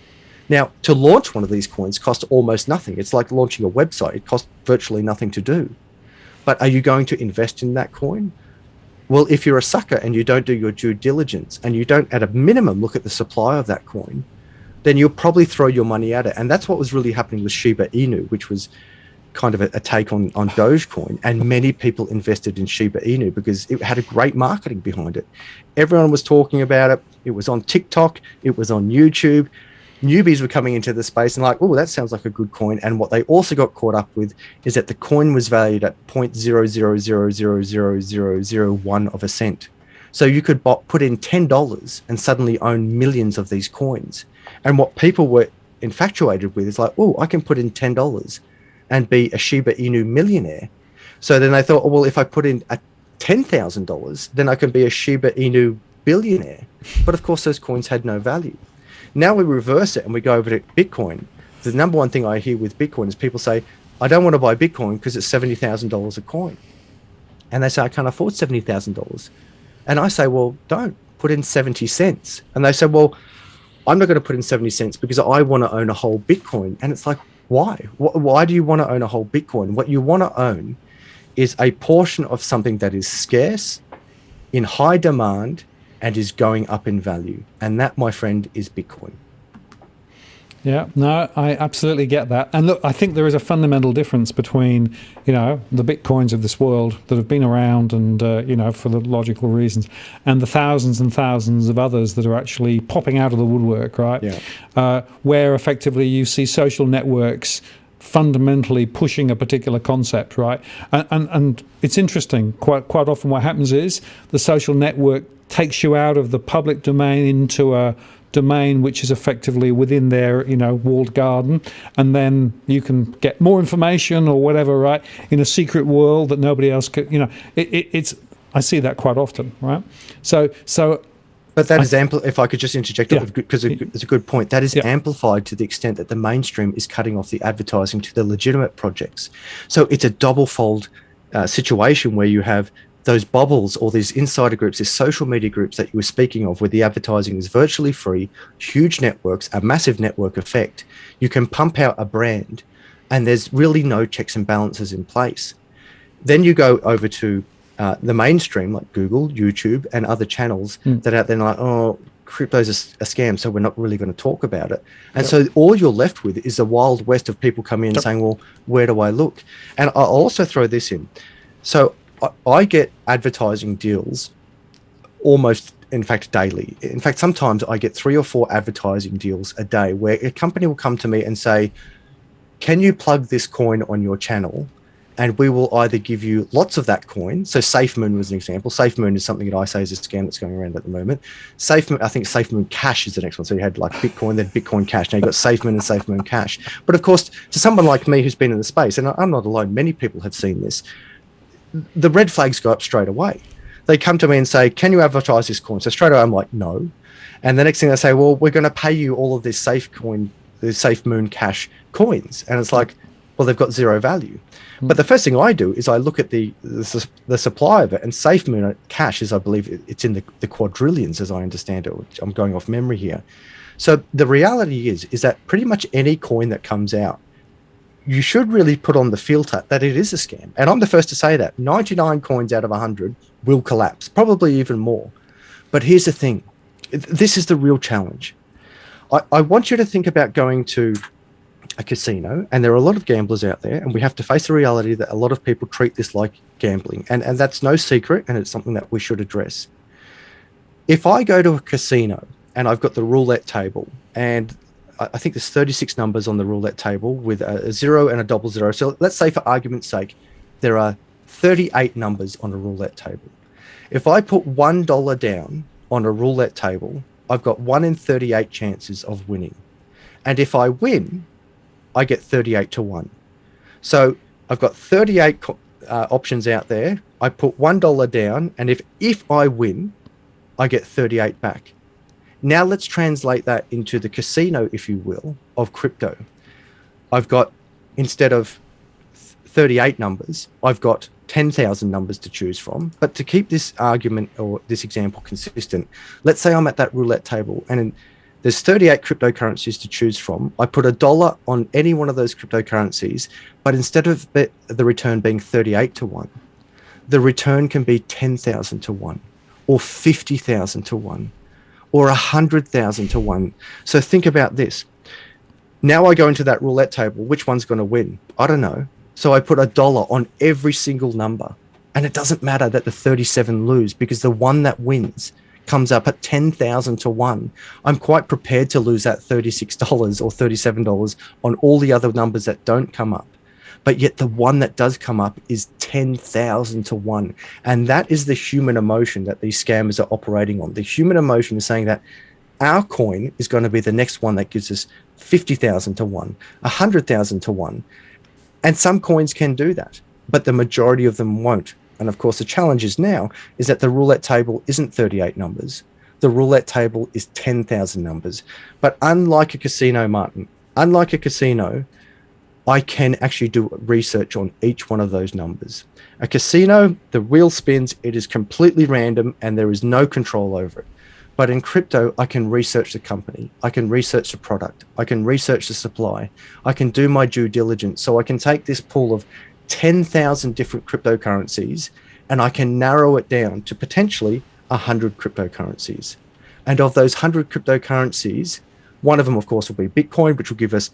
Now, to launch one of these coins costs almost nothing. It's like launching a website. It costs virtually nothing to do. But are you going to invest in that coin? Well, if you're a sucker and you don't do your due diligence and you don't, at a minimum, look at the supply of that coin, then you'll probably throw your money at it. And that's what was really happening with Shiba Inu, which was kind of a take on Dogecoin. And many people invested in Shiba Inu because it had a great marketing behind it. Everyone was talking about it. It was on TikTok. It was on YouTube. Newbies were coming into the space and like, oh, that sounds like a good coin. And what they also got caught up with is that the coin was valued at 0.0000001 of a cent. So you could put in $10 and suddenly own millions of these coins. And what people were infatuated with is like, oh, I can put in $10 and be a Shiba Inu millionaire. So then they thought, oh, well, if I put in $10,000, then I can be a Shiba Inu billionaire. But of course, those coins had no value. Now we reverse it and we go over to Bitcoin. The number one thing I hear with Bitcoin is people say, I don't want to buy Bitcoin because it's $70,000 a coin. And they say, I can't afford $70,000. And I say, well, don't put in 70 cents. And they say, well, I'm not going to put in 70 cents because I want to own a whole Bitcoin. And it's like, why? Why do you want to own a whole Bitcoin? What you want to own is a portion of something that is scarce, in high demand, and is going up in value. And that, my friend, is Bitcoin. Yeah, no, I absolutely get that. And look, I think there is a fundamental difference between, the Bitcoins of this world that have been around and, for the logical reasons, and the thousands and thousands of others that are actually popping out of the woodwork, right? Yeah. Where effectively you see social networks fundamentally pushing a particular concept, right? And it's interesting. Quite often what happens is the social network takes you out of the public domain into a domain which is effectively within their walled garden, and then you can get more information or whatever, right, in a secret world that nobody else could. It's I see that quite often, right? So but that is if I could just interject, because it's a good point. That is amplified to the extent that the mainstream is cutting off the advertising to the legitimate projects. So it's a double-fold situation where you have those bubbles or these insider groups, these social media groups that you were speaking of, where the advertising is virtually free, huge networks, a massive network effect. You can pump out a brand, and there's really no checks and balances in place. Then you go over to the mainstream, like Google, YouTube, and other channels that are out there like, oh, crypto's a scam, so we're not really going to talk about it. And so all you're left with is the wild west of people coming in and saying, well, where do I look? And I'll also throw this in. So I get advertising deals almost, in fact, daily. In fact, sometimes I get 3 or 4 advertising deals a day where a company will come to me and say, can you plug this coin on your channel? And we will either give you lots of that coin. So SafeMoon was an example. SafeMoon is something that I say is a scam that's going around at the moment. SafeMoon, I think SafeMoon Cash is the next one. So you had like Bitcoin, then Bitcoin Cash. Now you've got SafeMoon and SafeMoon Cash. But of course, to someone like me who's been in the space, and I'm not alone, many people have seen this, the red flags go up straight away. They come to me and say, can you advertise this coin? So straight away I'm like, no. And the next thing they say, well, we're going to pay you all of this SafeMoon Cash coins. And it's like, well, they've got zero value. But the first thing I do is I look at the supply of it, and SafeMoon Cash is, I believe, it's in the quadrillions, as I understand it. I'm going off memory here. So the reality is that pretty much any coin that comes out, you should really put on the filter that it is a scam. And I'm the first to say that 99 coins out of 100 will collapse, probably even more. But here's the thing. This is the real challenge. I want you to think about going to a casino, and there are a lot of gamblers out there, and we have to face the reality that a lot of people treat this like gambling, and that's no secret, and it's something that we should address. If I go to a casino and I've got the roulette table, and I think there's 36 numbers on the roulette table with a 0 and a 00. So let's say, for argument's sake, there are 38 numbers on a roulette table. If I put $1 down on a roulette table, I've got 1 in 38 chances of winning. And if I win, I get 38 to 1. So I've got 38 options out there. I put $1 down, and if I win, I get 38 back. Now let's translate that into the casino, if you will, of crypto. I've got, instead of 38 numbers, I've got 10,000 numbers to choose from. But to keep this argument or this example consistent, let's say I'm at that roulette table, and there's 38 cryptocurrencies to choose from. I put $1 on any one of those cryptocurrencies, but instead of the return being 38 to 1, the return can be 10,000 to 1, or 50,000 to 1, or 100,000 to 1. So think about this. Now I go into that roulette table. Which one's going to win? I don't know. So I put $1 on every single number, and it doesn't matter that the 37 lose, because the one that wins comes up at 10,000 to 1. I'm quite prepared to lose that $36 or $37 on all the other numbers that don't come up. But yet the one that does come up is 10,000 to 1. And that is the human emotion that these scammers are operating on. The human emotion is saying that our coin is going to be the next one that gives us 50,000 to 1, 100,000 to 1. And some coins can do that, but the majority of them won't. And of course, the challenge is now is that the roulette table isn't 38 numbers. The roulette table is 10,000 numbers. But unlike a casino, Martin, unlike a casino, I can actually do research on each one of those numbers. A casino, the wheel spins, it is completely random and there is no control over it. But in crypto, I can research the company. I can research the product. I can research the supply. I can do my due diligence. So I can take this pool of 10,000 different cryptocurrencies and I can narrow it down to potentially 100 cryptocurrencies. And of those 100 cryptocurrencies, one of them, of course, will be Bitcoin, which will give us,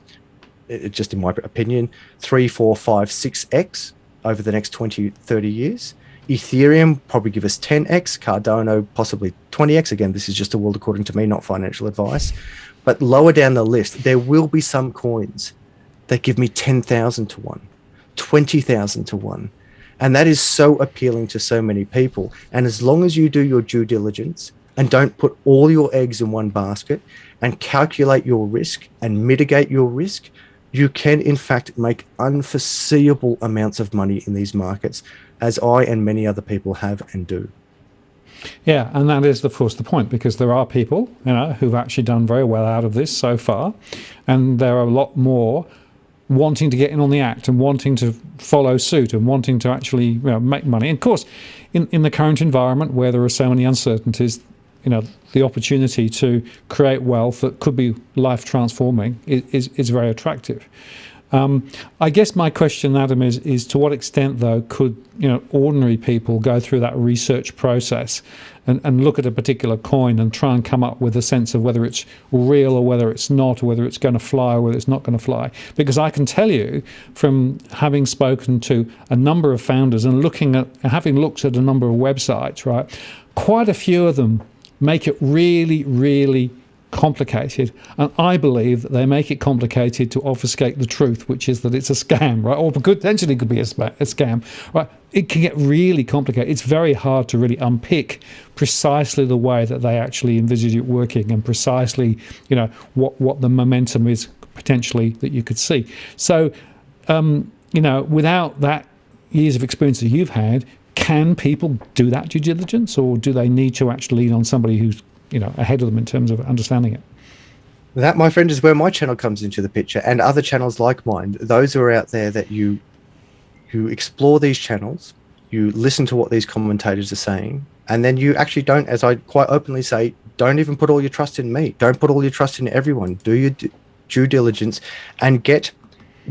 just in my opinion, 3, 4, 5, 6x over the next 20, 30 years. Ethereum probably give us 10x, Cardano possibly 20x. Again, this is just a world according to me, not financial advice. But lower down the list, there will be some coins that give me 10,000 to 1, 20,000 to 1. And that is so appealing to so many people. And as long as you do your due diligence, and don't put all your eggs in one basket and calculate your risk and mitigate your risk, you can in fact make unforeseeable amounts of money in these markets, as I and many other people have and do. Yeah, and that is, of course, the point, because there are people, who've actually done very well out of this so far, and there are a lot more wanting to get in on the act and wanting to follow suit and wanting to actually make money. And of course, in the current environment where there are so many uncertainties, the opportunity to create wealth that could be life transforming is very attractive. I guess my question, Adam, is to what extent, though, could ordinary people go through that research process and look at a particular coin and try and come up with a sense of whether it's real or whether it's not, or whether it's going to fly or whether it's not going to fly? Because I can tell you, from having spoken to a number of founders and having looked at a number of websites, right, quite a few of them make it really, really complicated, and I believe that they make it complicated to obfuscate the truth, which is that it's a scam, right? Or potentially could be a scam, right? It can get really complicated. It's very hard to really unpick precisely the way that they actually envisage it working, and precisely, what the momentum is potentially that you could see. So, without that years of experience that you've had, can people do that due diligence, or do they need to actually lean on somebody who's ahead of them in terms of understanding it? That, my friend, is where my channel comes into the picture, and other channels like mine. Those who are out there that you explore these channels, you listen to what these commentators are saying, and then you actually don't, as I quite openly say, don't even put all your trust in me. Don't put all your trust in everyone. Do your due diligence and get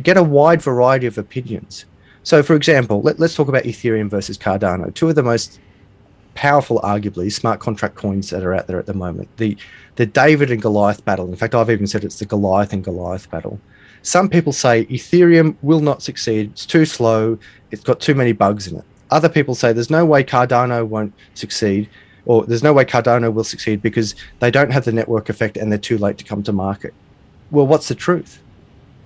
a wide variety of opinions. So, for example, let's talk about Ethereum versus Cardano, two of the most powerful, arguably, smart contract coins that are out there at the moment. The David and Goliath battle. In fact, I've even said it's the Goliath and Goliath battle. Some people say Ethereum will not succeed. It's too slow. It's got too many bugs in it. Other people say there's no way Cardano won't succeed, or there's no way Cardano will succeed because they don't have the network effect and they're too late to come to market. Well, what's the truth?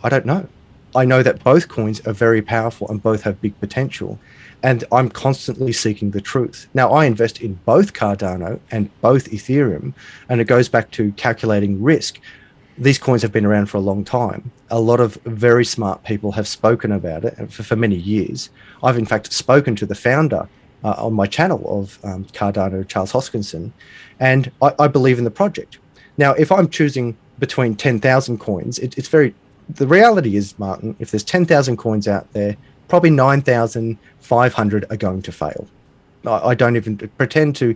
I don't know. I know that both coins are very powerful and both have big potential. And I'm constantly seeking the truth. Now, I invest in both Cardano and both Ethereum, and it goes back to calculating risk. These coins have been around for a long time. A lot of very smart people have spoken about it for many years. I've, in fact, spoken to the founder on my channel of Cardano, Charles Hoskinson, and I believe in the project. Now, if I'm choosing between 10,000 coins, the reality is, Martin, if there's 10,000 coins out there, probably 9,500 are going to fail. I don't even pretend to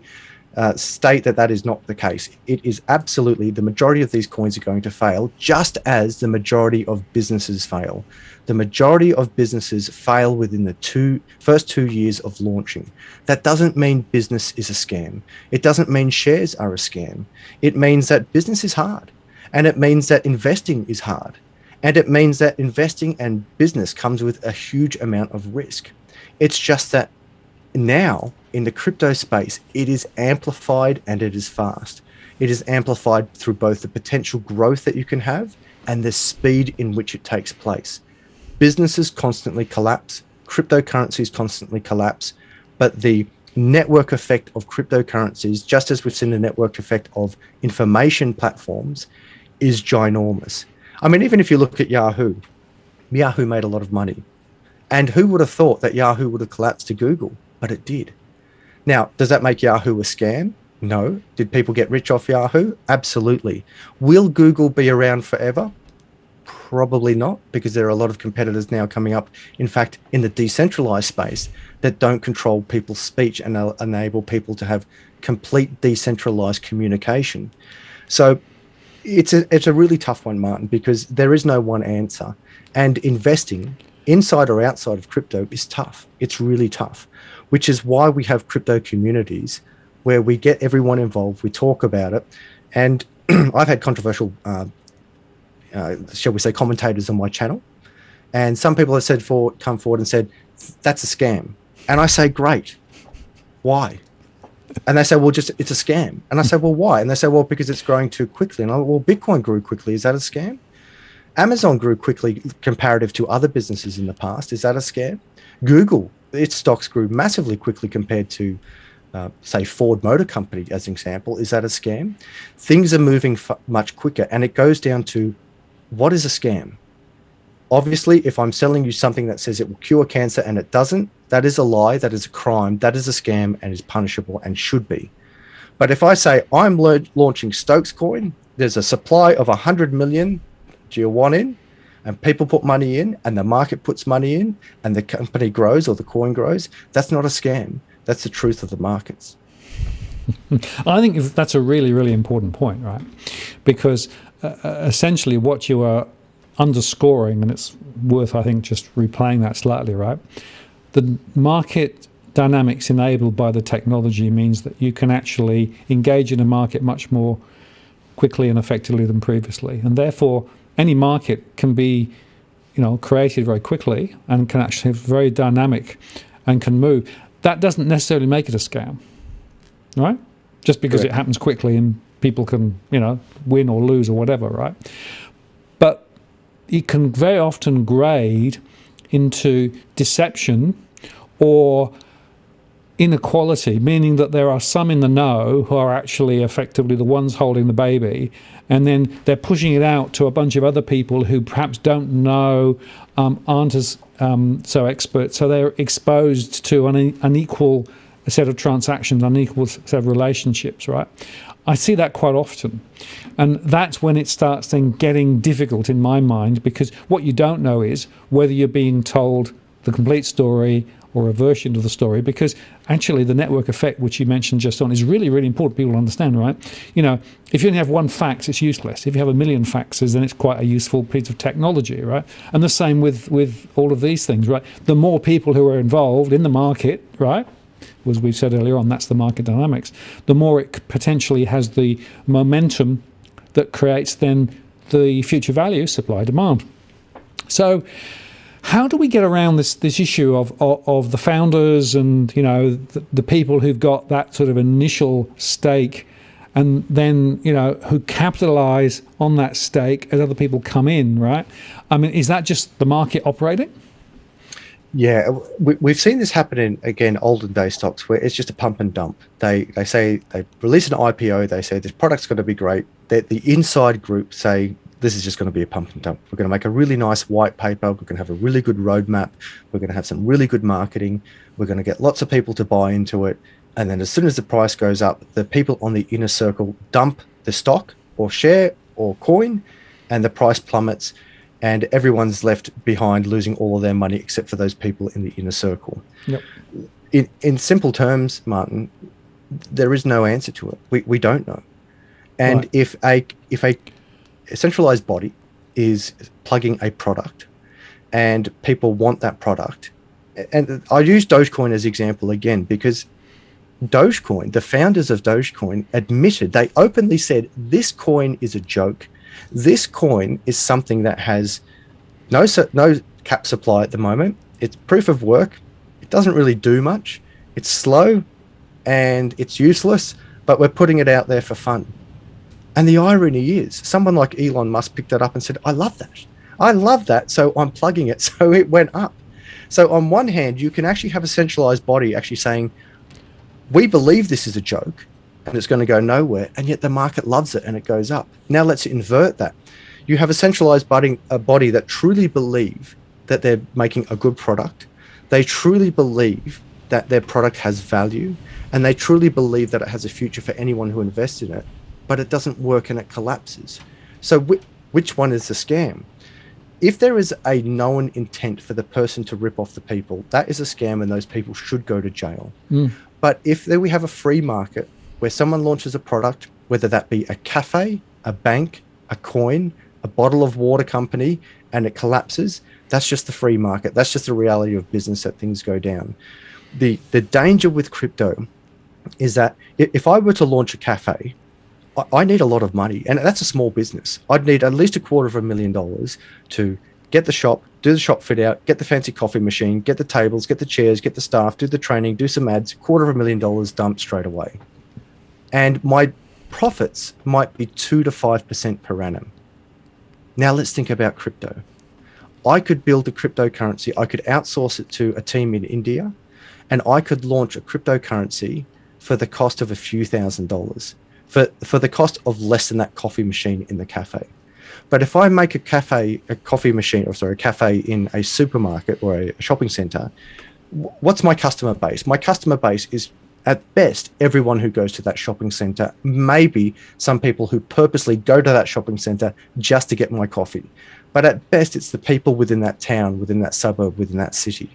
state that is not the case. It is absolutely, the majority of these coins are going to fail, just as the majority of businesses fail. The majority of businesses fail within the first 2 years of launching. That doesn't mean business is a scam. It doesn't mean shares are a scam. It means that business is hard, and it means that investing is hard. And it means that investing and business comes with a huge amount of risk. It's just that now in the crypto space, it is amplified and it is fast. It is amplified through both the potential growth that you can have and the speed in which it takes place. Businesses constantly collapse, cryptocurrencies constantly collapse, but the network effect of cryptocurrencies, just as we've seen the network effect of information platforms, is ginormous. I mean, even if you look at Yahoo made a lot of money. And who would have thought that Yahoo would have collapsed to Google? But it did. Now, does that make Yahoo a scam? No. Did people get rich off Yahoo? Absolutely. Will Google be around forever? Probably not, because there are a lot of competitors now coming up, in fact, in the decentralized space that don't control people's speech and enable people to have complete decentralized communication. So it's a really tough one, Martin, because there is no one answer. And investing inside or outside of crypto is tough. It's really tough, which is why we have crypto communities where we get everyone involved, we talk about it. And I've had controversial, shall we say, commentators on my channel. And some people have come forward and said, that's a scam. And I say, great. Why? And they say, well, it's a scam. And I say, well, why? And they say, well, because it's growing too quickly. And I go, well, Bitcoin grew quickly. Is that a scam? Amazon grew quickly comparative to other businesses in the past. Is that a scam? Google, its stocks grew massively quickly compared to say Ford Motor Company as an example, is that a scam? Things are moving much quicker, and it goes down to what is a scam? Obviously, if I'm selling you something that says it will cure cancer and it doesn't, that is a lie, that is a crime, that is a scam and is punishable and should be. But if I say I'm launching Stokes coin, there's a supply of 100 million, do you want in? And people put money in and the market puts money in and the company grows or the coin grows, that's not a scam. That's the truth of the markets. I think that's a really, really important point, right? Because essentially what you are underscoring, and it's worth, I think, just replaying that slightly, right? The market dynamics enabled by the technology means that you can actually engage in a market much more quickly and effectively than previously. And therefore, any market can be, created very quickly and can actually be very dynamic and can move. That doesn't necessarily make it a scam, right? Just because Correct. It happens quickly and people can, win or lose or whatever, right? But it can very often grade into deception or inequality, meaning that there are some in the know who are actually effectively the ones holding the baby, and then they're pushing it out to a bunch of other people who perhaps don't know, aren't as so expert, so they're exposed to an unequal set of transactions, unequal set of relationships, right? I see that quite often, and that's when it starts then getting difficult in my mind, because what you don't know is whether you're being told the complete story or a version of the story, because actually the network effect, which you mentioned just on, is really, really important people to understand, right? If you only have one fact, it's useless. If you have a million facts, then it's quite a useful piece of technology, right? And the same with all of these things, right? The more people who are involved in the market, right, as we said earlier on, that's the market dynamics, the more it potentially has the momentum that creates then the future value, supply, demand. So how do we get around this issue of the founders and the people who've got that sort of initial stake, and then who capitalize on that stake as other people come in, right? I mean, is that just the market operating? Yeah, we've seen this happen in, again, olden day stocks where it's just a pump and dump. They say they release an IPO, they say this product's going to be great. The inside group say this is just going to be a pump and dump. We're going to make a really nice white paper. We're going to have a really good roadmap. We're going to have some really good marketing. We're going to get lots of people to buy into it. And then as soon as the price goes up, the people on the inner circle dump the stock or share or coin, and the price plummets, and everyone's left behind losing all of their money except for those people in the inner circle. Yep. In simple terms, Martin, there is no answer to it. We don't know. And right. if a centralized body is plugging a product and people want that product, and I use Dogecoin as example again, because Dogecoin, the founders of Dogecoin admitted, they openly said, this coin is a joke. This coin is something that has no cap supply at the moment. It's proof of work. It doesn't really do much. It's slow and it's useless, but we're putting it out there for fun. And the irony is, someone like Elon Musk picked that up and said, I love that. I love that, so I'm plugging it. So it went up. So on one hand, you can actually have a centralized body actually saying, we believe this is a joke and it's going to go nowhere, and yet the market loves it and it goes up. Now let's invert that. You have a centralized body that truly believe that they're making a good product. They truly believe that their product has value, and they truly believe that it has a future for anyone who invests in it, but it doesn't work and it collapses. So which one is the scam? If there is a known intent for the person to rip off the people, that is a scam, and those people should go to jail. But if we have a free market where someone launches a product, whether that be a cafe, a bank, a coin, a bottle of water company, and it collapses, that's just the free market. That's just the reality of business, that things go down. The danger with crypto is that if I were to launch a cafe, I need a lot of money, and that's a small business. I'd need at least $250,000 to get the shop, do the shop fit out, get the fancy coffee machine, get the tables, get the chairs, get the staff, do the training, do some ads, $250,000 dumped straight away. And my profits might be 2 to 5% per annum. Now let's think about crypto. I could build a cryptocurrency. I could outsource it to a team in India, and I could launch a cryptocurrency for the cost of a few $1,000s, for the cost of less than that coffee machine in the cafe. But if I make a cafe in a supermarket or a shopping center, what's my customer base? My customer base is, at best, everyone who goes to that shopping center, maybe some people who purposely go to that shopping center just to get my coffee. But at best, it's the people within that town, within that suburb, within that city.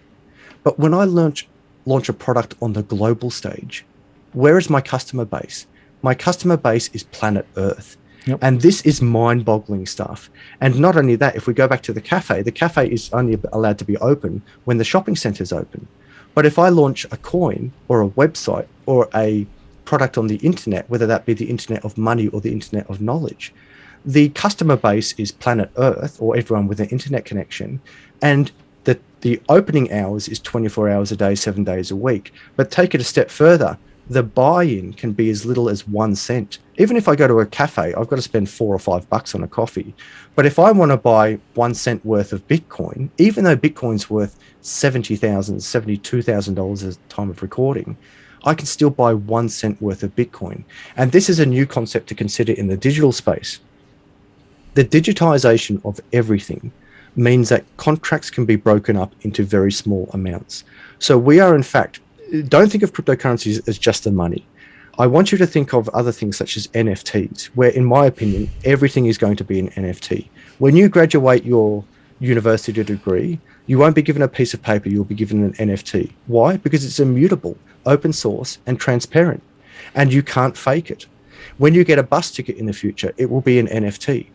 But when I launch a product on the global stage, where is my customer base? My customer base is planet Earth. Yep. And this is mind-boggling stuff. And not only that, if we go back to the cafe is only allowed to be open when the shopping center is open. But if I launch a coin or a website or a product on the internet, whether that be the internet of money or the internet of knowledge, the customer base is planet Earth, or everyone with an internet connection, and the opening hours is 24 hours a day, 7 days a week. But take it a step further. The buy-in can be as little as 1 cent. Even if I go to a cafe, I've got to spend $4 or $5 on a coffee. But if I want to buy 1 cent worth of Bitcoin, even though Bitcoin's worth $70,000, $72,000 at the time of recording, I can still buy 1 cent worth of Bitcoin. And this is a new concept to consider in the digital space. The digitization of everything means that contracts can be broken up into very small amounts. So we are, in fact, don't think of cryptocurrencies as just the money. I want you to think of other things such as NFTs, where, in my opinion, everything is going to be an NFT. When you graduate your university degree, you won't be given a piece of paper, you'll be given an NFT. Why? Because it's immutable, open source, and transparent, and you can't fake it. When you get a bus ticket in the future, it will be an NFT.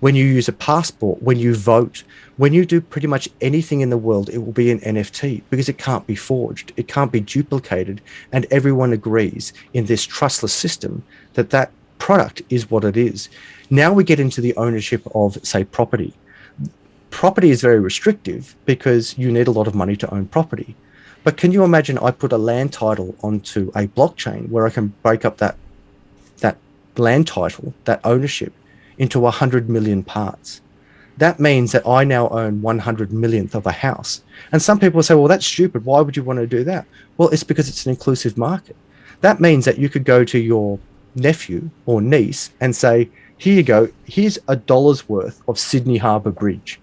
When you use a passport, when you vote, when you do pretty much anything in the world, it will be an NFT because it can't be forged, it can't be duplicated, and everyone agrees in this trustless system that that product is what it is. Now we get into the ownership of, say, property. Property is very restrictive because you need a lot of money to own property. But can you imagine I put a land title onto a blockchain where I can break up that land title, that ownership, into 100 million parts? That means that I now own 100 millionth of a house. And some people say, well, that's stupid. Why would you want to do that? Well, it's because it's an inclusive market. That means that you could go to your nephew or niece and say, here you go, here's $1 worth of Sydney Harbour Bridge.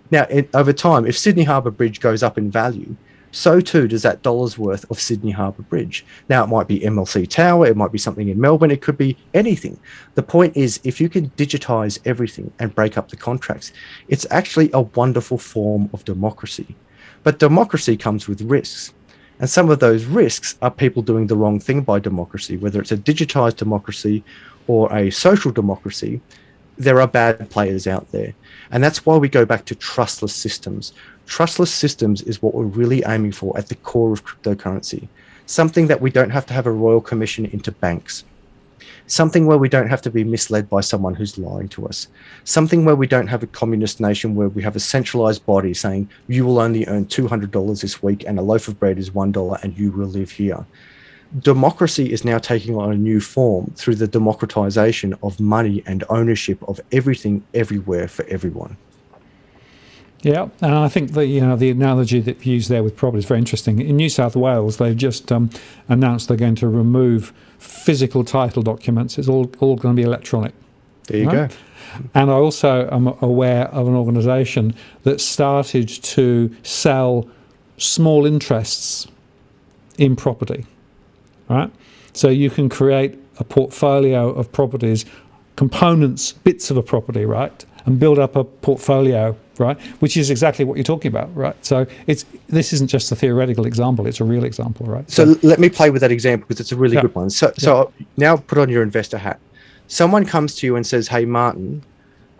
Now, over time, if Sydney Harbour Bridge goes up in value, so too does that $1 worth of Sydney Harbour Bridge. Now, it might be MLC Tower, it might be something in Melbourne, it could be anything. The point is, if you can digitize everything and break up the contracts, it's actually a wonderful form of democracy. But democracy comes with risks. And some of those risks are people doing the wrong thing by democracy, whether it's a digitized democracy or a social democracy. There are bad players out there. And that's why we go back to trustless systems. Trustless systems is what we're really aiming for at the core of cryptocurrency. Something that we don't have to have a royal commission into banks. Something where we don't have to be misled by someone who's lying to us. Something where we don't have a communist nation where we have a centralized body saying you will only earn $200 this week and a loaf of bread is $1 and you will live here. Democracy is now taking on a new form through the democratization of money and ownership of everything, everywhere, for everyone. Yeah, and I think the analogy that you used there with property is very interesting. In New South Wales, they've just announced they're going to remove physical title documents. It's all going to be electronic. There you go. And I also am aware of an organisation that started to sell small interests in property. Right? So you can create a portfolio of properties, components, bits of a property, right? And build up a portfolio, right? Which is exactly what you're talking about, right? So this isn't just a theoretical example, it's a real example, right? So let me play with that example because it's a really good one. So now put on your investor hat. Someone comes to you and says, hey, Martin,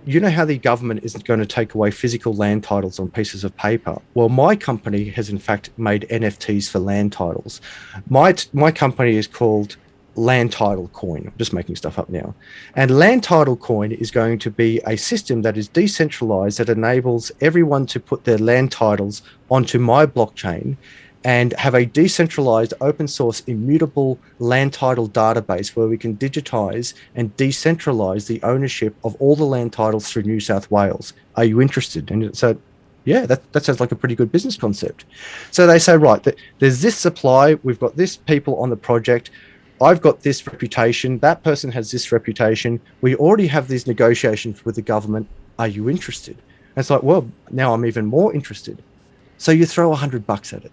you know how the government isn't going to take away physical land titles on pieces of paper? Well, my company has in fact made NFTs for land titles. My company is called Land Title Coin. I'm just making stuff up now. And Land Title Coin is going to be a system that is decentralized that enables everyone to put their land titles onto my blockchain and have a decentralized, open source, immutable land title database where we can digitize and decentralize the ownership of all the land titles through New South Wales. Are you interested? And so, yeah, that sounds like a pretty good business concept. So they say, right, there's this supply, we've got this people on the project, I've got this reputation, that person has this reputation, we already have these negotiations with the government, are you interested? And it's like, well, now I'm even more interested. So you throw $100 at it.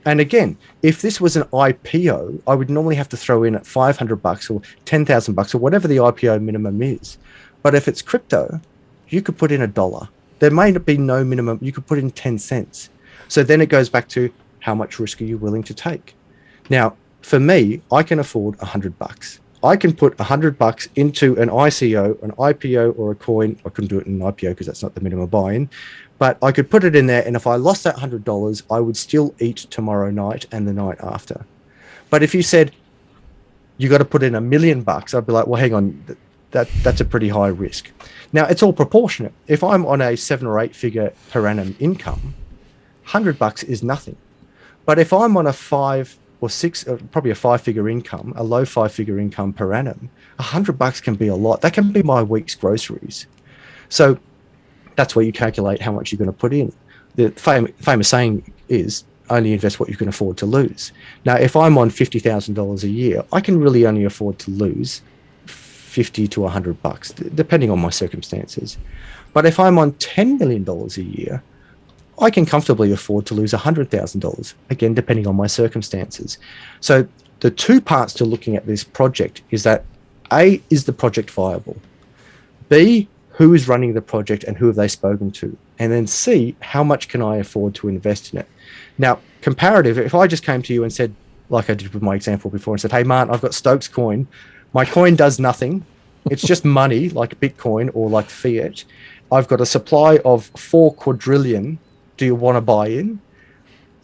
And again, if this was an IPO, I would normally have to throw in at $500 or $10,000 or whatever the IPO minimum is. But if it's crypto, you could put in $1. There may be no minimum. You could put in 10 cents. So then it goes back to how much risk are you willing to take? Now, for me, I can afford $100. I can put $100 into an ICO, an IPO, or a coin. I couldn't do it in an IPO because that's not the minimum buy-in. But I could put it in there, and if I lost that $100, I would still eat tomorrow night and the night after. But if you said you got to put in $1 million, I'd be like, well, hang on, that's a pretty high risk. Now it's all proportionate. If I'm on a 7 or 8 figure per annum income, $100 is nothing. But if I'm on a 5 or 6, probably a 5-figure income, a low 5-figure income per annum, $100 can be a lot. That can be my week's groceries. So that's where you calculate how much you're going to put in. The famous saying is only invest what you can afford to lose. Now, if I'm on $50,000 a year, I can really only afford to lose $50 to $100, depending on my circumstances. But if I'm on $10 million a year, I can comfortably afford to lose $100,000, again, depending on my circumstances. So the two parts to looking at this project is that A, is the project viable? B, who is running the project and who have they spoken to? And then C, how much can I afford to invest in it? Now, comparative, if I just came to you and said, like I did with my example before, and said, hey, Martin, I've got Stokes coin. My coin does nothing. It's just money like Bitcoin or like fiat. I've got a supply of 4 quadrillion. Do you want to buy in?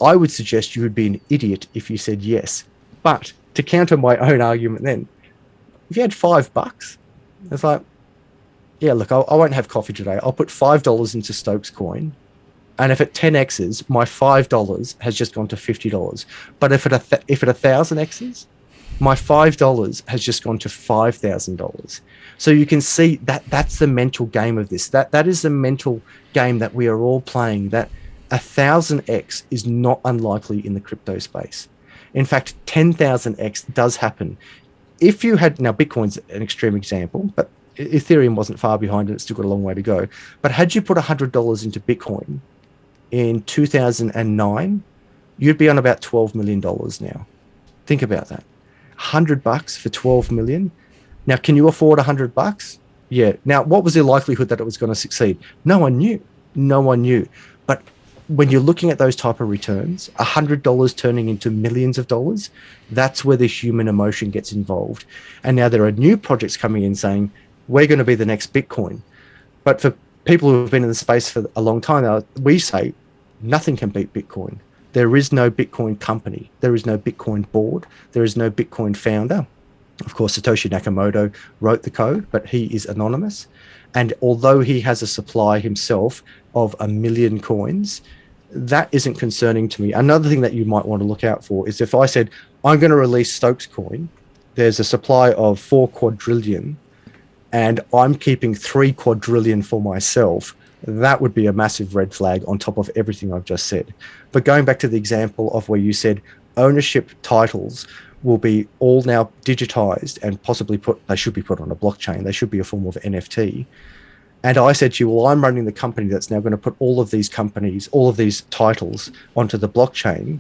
I would suggest you would be an idiot if you said yes. But to counter my own argument then, if you had $5, it's like, yeah, look, I won't have coffee today. I'll put $5 into Stokes coin. And if it 10x's, my $5 has just gone to $50. But if it 1,000x's, my $5 has just gone to $5,000. So you can see that that's the mental game of this. That is the mental game that we are all playing, that 1,000x is not unlikely in the crypto space. In fact, 10,000x does happen. If you had, now Bitcoin's an extreme example, but Ethereum wasn't far behind and it's still got a long way to go. But had you put $100 into Bitcoin in 2009, you'd be on about $12 million now. Think about that. $100 for 12 million. Now, can you afford $100? Yeah. Now, what was the likelihood that it was going to succeed? No one knew. No one knew. But when you're looking at those type of returns, $100 turning into millions of dollars, that's where the human emotion gets involved. And now there are new projects coming in saying, we're going to be the next Bitcoin. But for people who have been in the space for a long time now, we say nothing can beat Bitcoin. There is no Bitcoin company. There is no Bitcoin board. There is no Bitcoin founder. Of course, Satoshi Nakamoto wrote the code, but he is anonymous. And although he has a supply himself of 1 million coins, that isn't concerning to me. Another thing that you might want to look out for is if I said, I'm going to release Stokes coin, there's a supply of 4 quadrillion, and I'm keeping 3 quadrillion for myself, that would be a massive red flag on top of everything I've just said. But going back to the example of where you said ownership titles will be all now digitized and possibly they should be put on a blockchain. They should be a form of NFT. And I said to you, well, I'm running the company that's now going to put all of these companies, all of these titles onto the blockchain.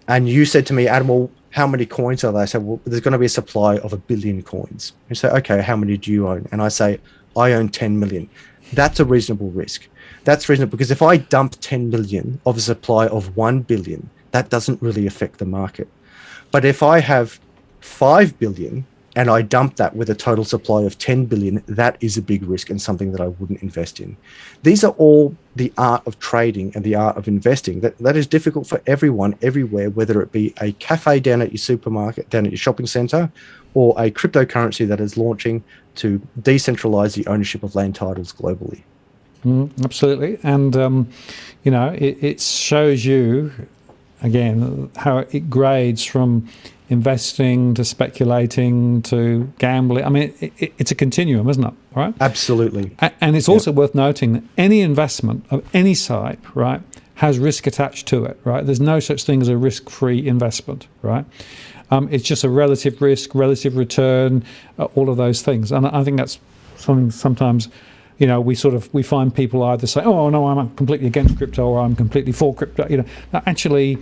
And you said to me, Adam, well, how many coins are there? I said, well, there's going to be a supply of 1 billion coins. You say, okay, how many do you own? And I say, I own 10 million. That's a reasonable risk. That's reasonable because if I dump 10 million of a supply of 1 billion, that doesn't really affect the market. But if I have 5 billion and I dump that with a total supply of 10 billion, that is a big risk and something that I wouldn't invest in. These are all the art of trading and the art of investing. That is difficult for everyone, everywhere, whether it be a cafe down at your supermarket, down at your shopping center, or a cryptocurrency that is launching to decentralize the ownership of land titles globally. Absolutely. And, it shows you, again, how it grades from investing to speculating to gambling. I mean, it's a continuum, isn't it? Right? Absolutely. And it's also worth noting that any investment of any type, right, has risk attached to it, right? There's no such thing as a risk-free investment, right? It's just a relative risk, relative return, all of those things. And I think that's something sometimes, we find people either say, oh, no, I'm completely against crypto or I'm completely for crypto. Now, actually,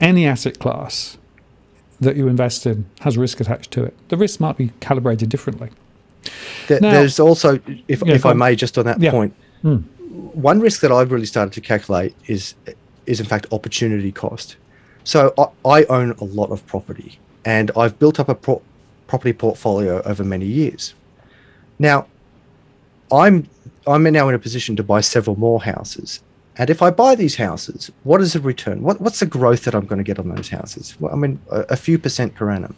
any asset class that you invest in has risk attached to it. The risk might be calibrated differently. There's also, if I may, just on that point, one risk that I've really started to calculate is in fact opportunity cost. So I own a lot of property, and I've built up a property portfolio over many years. Now, I'm now in a position to buy several more houses. And if I buy these houses, what is the return? What's the growth that I'm going to get on those houses? Well, I mean, a few percent per annum.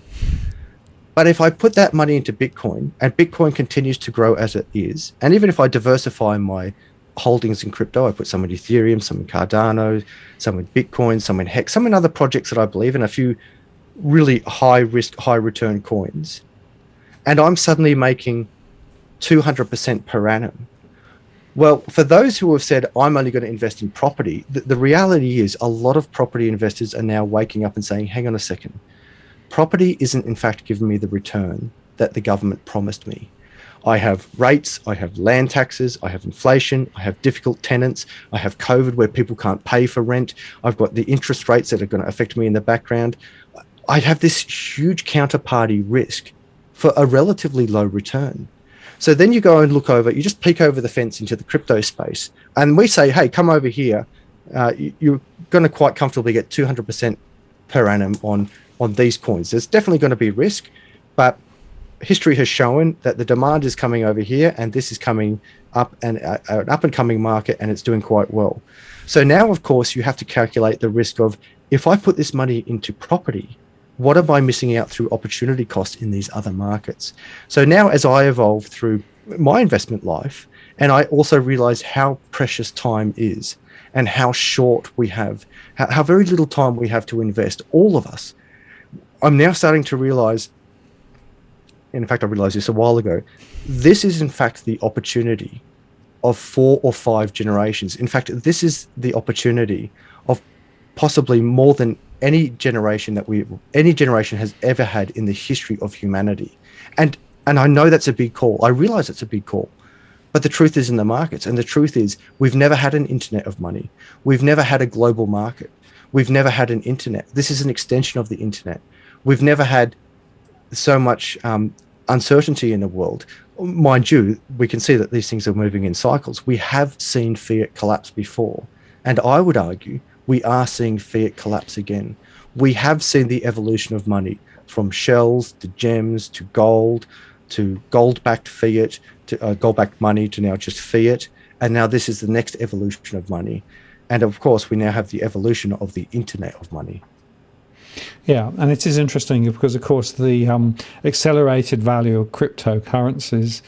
But if I put that money into Bitcoin, and Bitcoin continues to grow as it is, and even if I diversify my holdings in crypto, I put some in Ethereum, some in Cardano, some in Bitcoin, some in Hex, some in other projects that I believe in, a few really high risk, high return coins, and I'm suddenly making 200% per annum. Well, for those who have said, I'm only going to invest in property, the reality is a lot of property investors are now waking up and saying, hang on a second, property isn't in fact giving me the return that the government promised me. I have rates, I have land taxes, I have inflation, I have difficult tenants, I have COVID where people can't pay for rent, I've got the interest rates that are going to affect me in the background. I have this huge counterparty risk for a relatively low return. So then you go and look over, you just peek over the fence into the crypto space, and we say, hey, come over here. You're going to quite comfortably get 200% per annum on these coins. There's definitely going to be risk, but history has shown that the demand is coming over here, and this is coming up, and an up-and-coming market, and it's doing quite well. So now, of course, you have to calculate the risk of, if I put this money into property, what am I missing out through opportunity cost in these other markets? So now, as I evolve through my investment life, and I also realize how precious time is and how short we have, how very little time we have to invest, all of us, I'm now starting to realize, in fact, I realized this a while ago, this is in fact the opportunity of 4 or 5 generations. In fact, this is the opportunity of possibly more than any generation has ever had in the history of humanity. And I know that's a big call. I realize it's a big call. But the truth is in the markets. And the truth is we've never had an internet of money. We've never had a global market. We've never had an internet. This is an extension of the internet. We've never had so much uncertainty in the world. Mind you, we can see that these things are moving in cycles. We have seen fiat collapse before. And I would argue we are seeing fiat collapse again. We have seen the evolution of money from shells to gems to gold-backed fiat to gold-backed money to now just fiat. And now this is the next evolution of money. And of course, we now have the evolution of the internet of money. Yeah, and it is interesting because, of course, the accelerated value of cryptocurrencies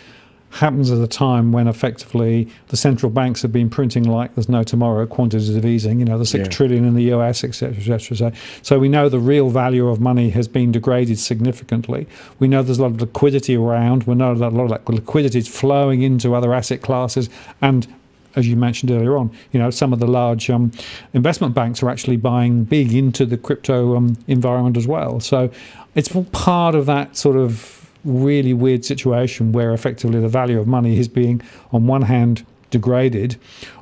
happens at a time when effectively the central banks have been printing like there's no tomorrow, quantitative easing, the 6 trillion in the US, etc., etc. So we know the real value of money has been degraded significantly. We know there's a lot of liquidity around. We know that a lot of that liquidity is flowing into other asset classes, and as you mentioned earlier on, some of the large investment banks are actually buying big into the crypto environment as well. So it's all part of that sort of really weird situation where effectively the value of money is being, on one hand, degraded.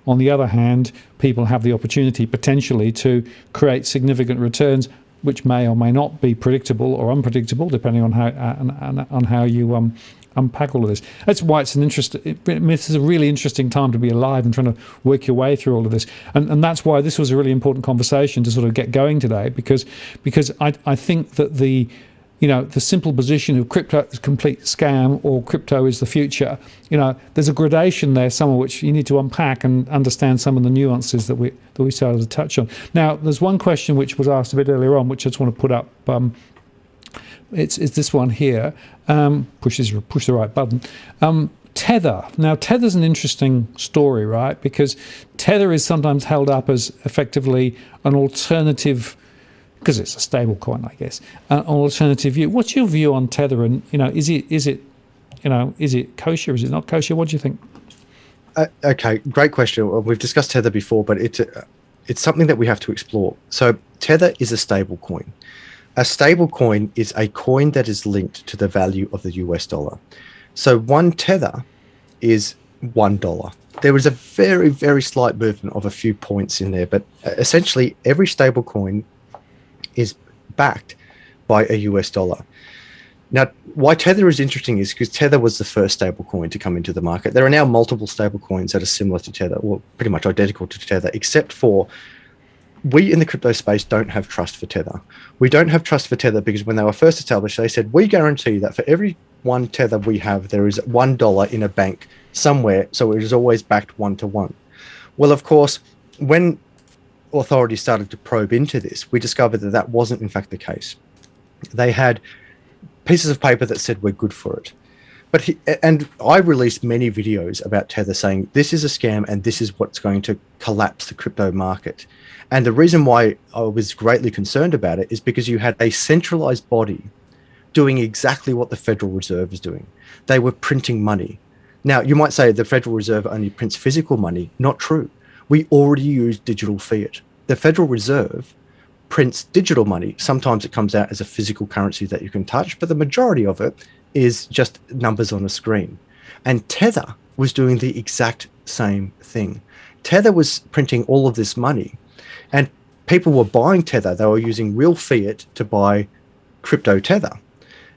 On the other hand, people have the opportunity potentially to create significant returns, which may or may not be predictable or unpredictable, depending on how you unpack all of this. That's why it's this is a really interesting time to be alive and trying to work your way through all of this. And that's why this was a really important conversation to sort of get going today, because I think that the simple position of crypto is a complete scam or crypto is the future, there's a gradation there, some of which you need to unpack and understand some of the nuances that we started to touch on. Now, there's one question which was asked a bit earlier on, which I just want to put up. It's this one here. Push the right button. Tether. Now, Tether's an interesting story, right? Because Tether is sometimes held up as effectively an alternative, because it's a stable coin, I guess, an alternative view. What's your view on Tether? And is it kosher? Is it not kosher? What do you think? Okay, great question. We've discussed Tether before, but it's something that we have to explore. So Tether is a stable coin. A stable coin is a coin that is linked to the value of the US dollar. So one tether is $1. There was a very, very slight movement of a few points in there, but essentially every stable coin is backed by a US dollar. Now, why Tether is interesting is because Tether was the first stable coin to come into the market. There are now multiple stable coins that are similar to Tether, or pretty much identical to Tether, except for we in the crypto space don't have trust for Tether. We don't have trust for Tether because when they were first established, they said, we guarantee that for every one Tether we have, there is $1 in a bank somewhere. So it is always backed 1-to-1. Well, of course, when authorities started to probe into this, we discovered that that wasn't in fact the case. They had pieces of paper that said we're good for it. And I released many videos about Tether saying this is a scam and this is what's going to collapse the crypto market. And the reason why I was greatly concerned about it is because you had a centralized body doing exactly what the Federal Reserve is doing. They were printing money. Now, you might say the Federal Reserve only prints physical money. Not true. We already use digital fiat. The Federal Reserve prints digital money. Sometimes it comes out as a physical currency that you can touch, but the majority of it is just numbers on a screen. And Tether was doing the exact same thing. Tether was printing all of this money, and people were buying Tether. They were using real fiat to buy crypto Tether.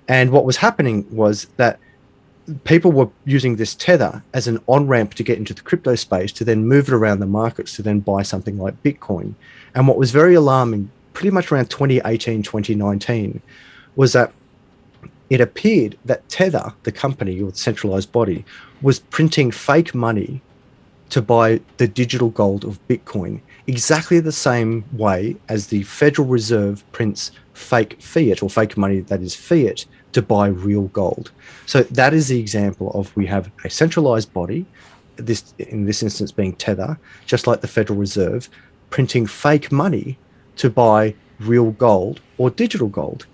And what was happening was that people were using this Tether as an on-ramp to get into the crypto space, to then move it around the markets, to then buy something like Bitcoin. And what was very alarming, pretty much around 2018, 2019, was that it appeared that Tether, the company or the centralized body, was printing fake money to buy the digital gold of Bitcoin, exactly the same way as the Federal Reserve prints fake fiat or fake money that is fiat to buy real gold. So that is the example of we have a centralized body, this in this instance being Tether, just like the Federal Reserve, printing fake money to buy real gold or digital gold.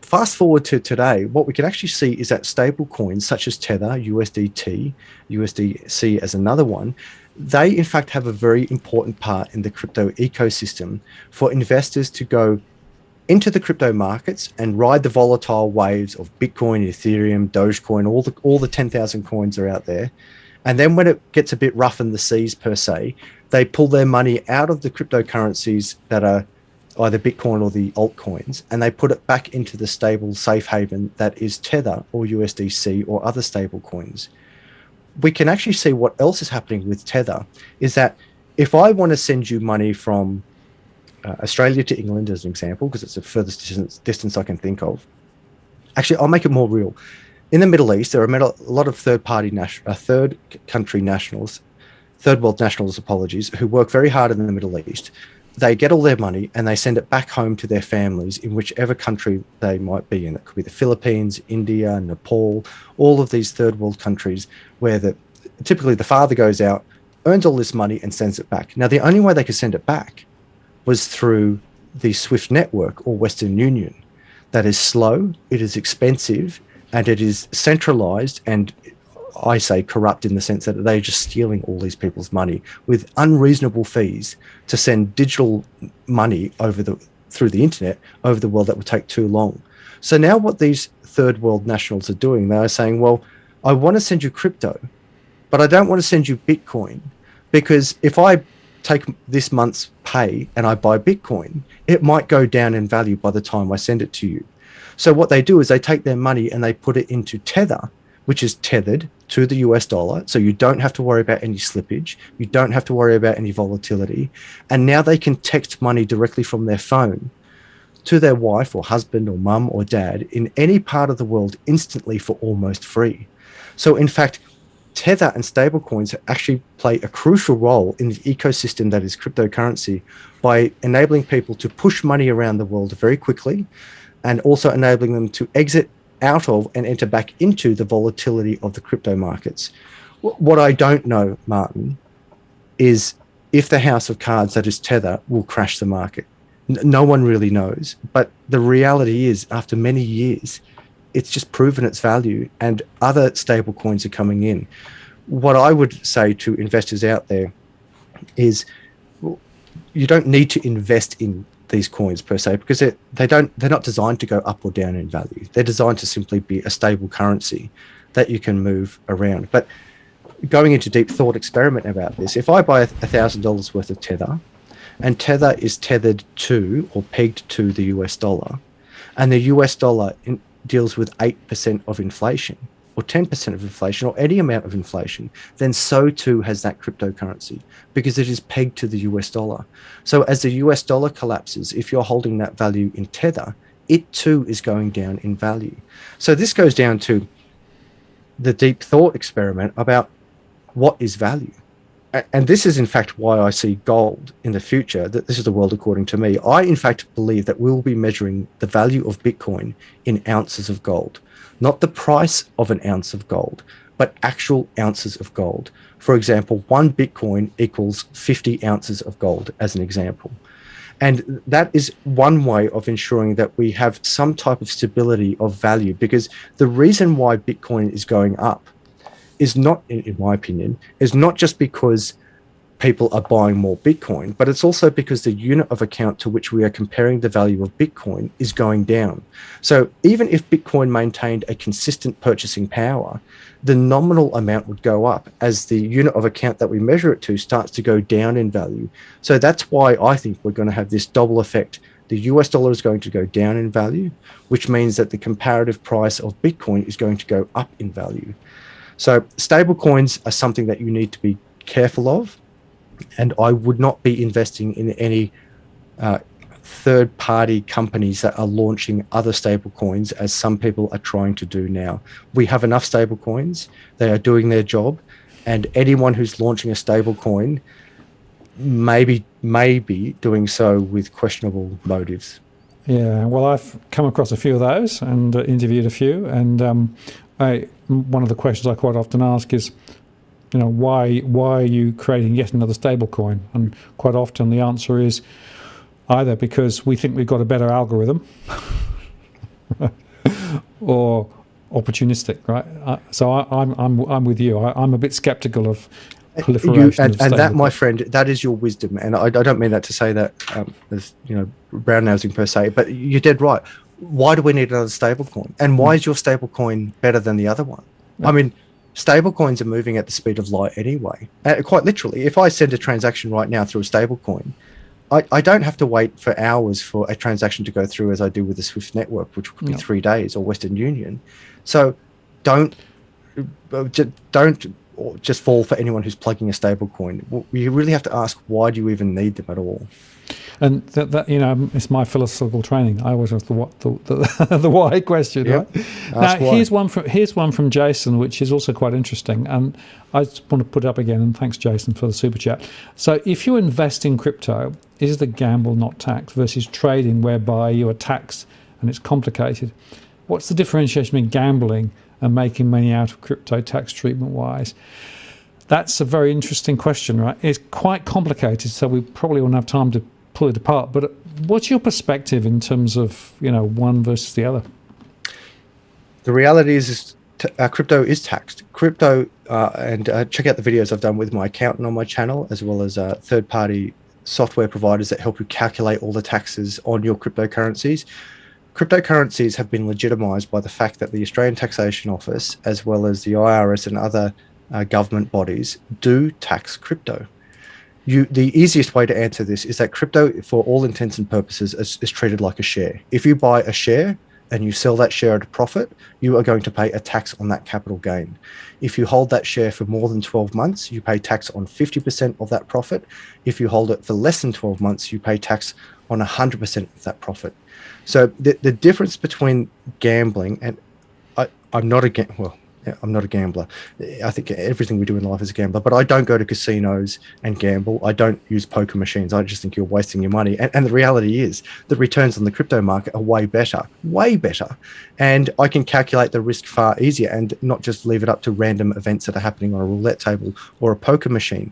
Fast forward to today, what we can actually see is that stable coins such as Tether, USDT, USDC as another one, they in fact have a very important part in the crypto ecosystem for investors to go into the crypto markets and ride the volatile waves of Bitcoin, Ethereum, Dogecoin, all the 10,000 coins are out there. And then when it gets a bit rough in the seas per se, they pull their money out of the cryptocurrencies that are either Bitcoin or the altcoins, and they put it back into the stable safe haven that is Tether or USDC or other stable coins. We can actually see what else is happening with Tether is that if I want to send you money from Australia to England as an example, because it's the furthest distance I can think of. Actually, I'll make it more real. In the Middle East, there are a lot of third country nationals, third world nationals, who work very hard in the Middle East. They get all their money and they send it back home to their families in whichever country they might be in. It could be the Philippines, India, Nepal, all of these third world countries where typically the father goes out, earns all this money and sends it back. Now, the only way they could send it back was through the SWIFT network or Western Union. That is slow, it is expensive, and it is centralized and I say corrupt in the sense that they're just stealing all these people's money with unreasonable fees to send digital money through the internet over the world that would take too long. So now what these third world nationals are doing, they are saying, well, I want to send you crypto, but I don't want to send you Bitcoin, because if I take this month's pay and I buy Bitcoin, it might go down in value by the time I send it to you. So what they do is they take their money and they put it into Tether, which is tethered to the US dollar. So you don't have to worry about any slippage. You don't have to worry about any volatility. And now they can text money directly from their phone to their wife or husband or mum or dad in any part of the world instantly for almost free. So in fact, Tether and stablecoins actually play a crucial role in the ecosystem that is cryptocurrency by enabling people to push money around the world very quickly, and also enabling them to exit out of and enter back into the volatility of the crypto markets. What I don't know, Martin, is if the house of cards that is Tether will crash the market. No one really knows. But the reality is, after many years, it's just proven its value and other stable coins are coming in. What I would say to investors out there is you don't need to invest in these coins per se, because they're not designed to go up or down in value. They're designed to simply be a stable currency that you can move around. But going into deep thought experiment about this, if I buy $1,000 worth of Tether, and Tether is tethered to or pegged to the US dollar, and the US dollar deals with 8% of inflation, or 10% of inflation, or any amount of inflation, then so too has that cryptocurrency, because it is pegged to the US dollar. So as the US dollar collapses, if you're holding that value in Tether, it too is going down in value. So this goes down to the deep thought experiment about what is value. And this is in fact why I see gold in the future, that this is the world according to me. I in fact believe that we'll be measuring the value of Bitcoin in ounces of gold, not the price of an ounce of gold, but actual ounces of gold. For example, 1 Bitcoin equals 50 ounces of gold, as an example. And that is one way of ensuring that we have some type of stability of value, because the reason why Bitcoin is going up is not, in my opinion, is not just because people are buying more Bitcoin, but it's also because the unit of account to which we are comparing the value of Bitcoin is going down. So even if Bitcoin maintained a consistent purchasing power, the nominal amount would go up as the unit of account that we measure it to starts to go down in value. So that's why I think we're going to have this double effect. The US dollar is going to go down in value, which means that the comparative price of Bitcoin is going to go up in value. So stable coins are something that you need to be careful of, and I would not be investing in any third-party companies that are launching other stable coins, as some people are trying to do now. We have enough stable coins. They are doing their job, and anyone who's launching a stable coin may be doing so with questionable motives. Yeah, well, I've come across a few of those and interviewed a few, and one of the questions I quite often ask is, why are you creating yet another stable coin? And quite often the answer is either because we think we've got a better algorithm or opportunistic, right? So I'm with you. I'm a bit skeptical of proliferation of and that, coins. my friend, that is your wisdom. And I don't mean that to say that as brown nosing per se, but you're dead right. Why do we need another stable coin? And why is your stable coin better than the other one? Yeah. I mean, stable coins are moving at the speed of light anyway. Quite literally, if I send a transaction right now through a stable coin, I don't have to wait for hours for a transaction to go through as I do with the SWIFT network, which could be 3 days, or Western Union. So don't just fall for anyone who's plugging a stable coin. You really have to ask, why do you even need them at all? And that it's my philosophical training. I always ask the why question. Yep. Right? Now here's one from Jason, which is also quite interesting, and I just want to put it up again. And thanks, Jason, for the super chat. So, if you invest in crypto, is it a gamble not taxed versus trading, whereby you are taxed and it's complicated? What's the differentiation between gambling and making money out of crypto, tax treatment wise? That's a very interesting question, right? It's quite complicated, so we probably won't have time to pull it apart. But what's your perspective in terms of one versus the other? The reality is crypto is taxed. Crypto, and check out the videos I've done with my accountant on my channel, as well as third-party software providers that help you calculate all the taxes on your cryptocurrencies. Cryptocurrencies have been legitimized by the fact that the Australian Taxation Office, as well as the IRS and other government bodies, do tax crypto. The easiest way to answer this is that crypto, for all intents and purposes, is treated like a share. If you buy a share and you sell that share at a profit, you are going to pay a tax on that capital gain. If you hold that share for more than 12 months, you pay tax on 50% of that profit. If you hold it for less than 12 months, you pay tax on 100% of that profit. So the difference between gambling and I'm not a gambler. I think everything we do in life is a gambler, but I don't go to casinos and gamble. I don't use poker machines. I just think you're wasting your money. And the reality is the returns on the crypto market are way better. And I can calculate the risk far easier and not just leave it up to random events that are happening on a roulette table or a poker machine.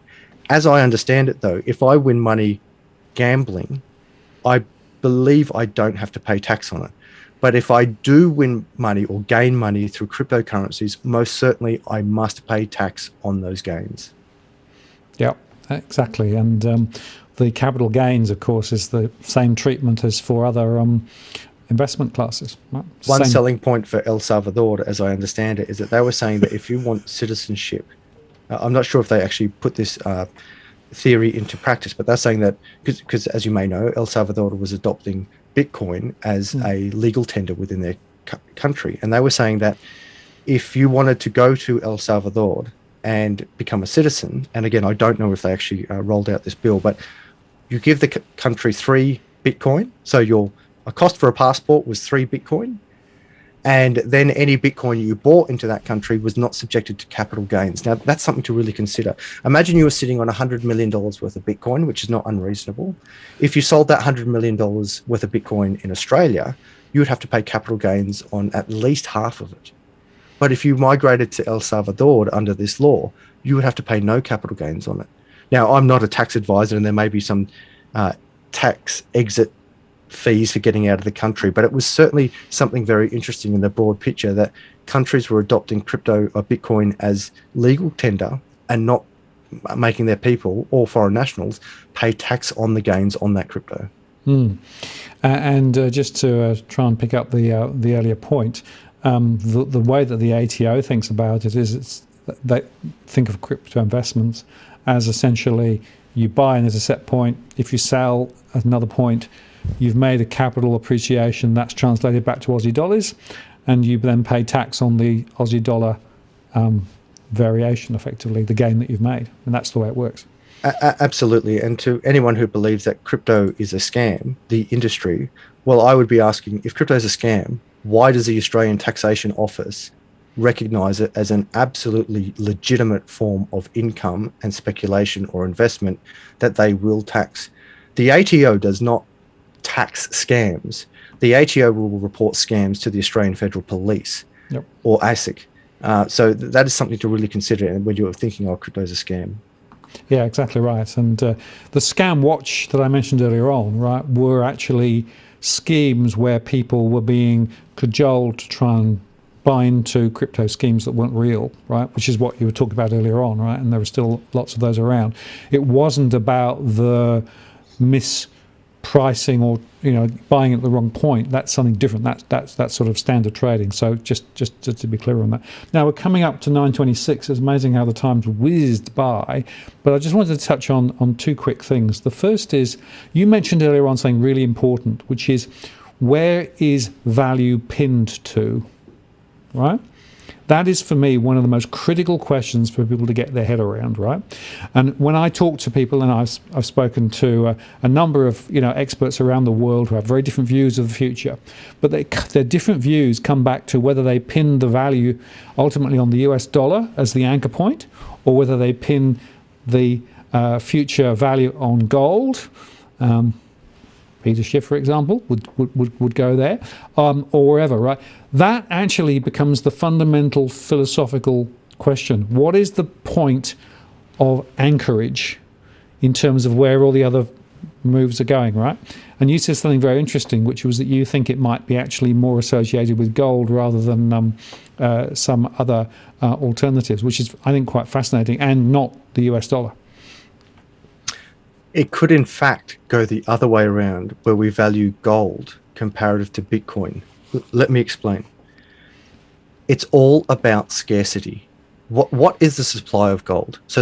As I understand it, though, if I win money gambling, I believe I don't have to pay tax on it. But if I do win money or gain money through cryptocurrencies, most certainly I must pay tax on those gains. Yeah, exactly. And the capital gains, of course, is the same treatment as for other investment classes. Right? One selling point for El Salvador, as I understand it, is that they were saying that if you want citizenship, I'm not sure if they actually put this theory into practice, but they're saying that because, as you may know, El Salvador was adopting Bitcoin as a legal tender within their country. And they were saying that if you wanted to go to El Salvador and become a citizen, and again, I don't know if they actually rolled out this bill, but you give the country 3 Bitcoin. So a cost for a passport was 3 Bitcoin. And then any Bitcoin you bought into that country was not subjected to capital gains. Now, that's something to really consider. Imagine you were sitting on $100 million worth of Bitcoin, which is not unreasonable. If you sold that $100 million worth of Bitcoin in Australia, you would have to pay capital gains on at least half of it. But if you migrated to El Salvador under this law, you would have to pay no capital gains on it. Now, I'm not a tax advisor, and there may be some tax exit fees for getting out of the country, but it was certainly something very interesting in the broad picture that countries were adopting crypto or Bitcoin as legal tender and not making their people or foreign nationals pay tax on the gains on that crypto. And just to try and pick up the earlier point, the way that the ATO thinks about it is they think of crypto investments as essentially you buy and there's a set point. If you sell at another point, you've made a capital appreciation that's translated back to Aussie dollars, and you then pay tax on the Aussie dollar variation, effectively, the gain that you've made. And that's the way it works. Absolutely. And to anyone who believes that crypto is a scam, the industry, well, I would be asking, if crypto is a scam, why does the Australian Taxation Office recognise it as an absolutely legitimate form of income and speculation or investment that they will tax? The ATO does not tax scams. The ATO will report scams to the Australian Federal Police or ASIC. So that is something to really consider when you're thinking, oh, crypto is a scam. Yeah, exactly right. And the scam watch that I mentioned earlier on, right, were actually schemes where people were being cajoled to try and buy into crypto schemes that weren't real, right, which is what you were talking about earlier on, right, and there were still lots of those around. It wasn't about the mispricing or, buying at the wrong point. That's something different. That's sort of standard trading. So just to be clear on that. Now we're coming up to 9:26. It's amazing how the time's whizzed by, but I just wanted to touch on 2 quick things. The first is, you mentioned earlier on something really important, which is, where is value pinned to, right? That is, for me, one of the most critical questions for people to get their head around, right? And when I talk to people, and I've spoken to a number of experts around the world who have very different views of the future, but their different views come back to whether they pin the value ultimately on the US dollar as the anchor point, or whether they pin the future value on gold. Peter Schiff, for example, would go there, or wherever, right? That actually becomes the fundamental philosophical question. What is the point of anchorage in terms of where all the other moves are going, right? And you said something very interesting, which was that you think it might be actually more associated with gold rather than some other alternatives, which is, I think, quite fascinating, and not the US dollar. It could, in fact, go the other way around, where we value gold comparative to Bitcoin. Let me explain. It's all about scarcity. What is the supply of gold? So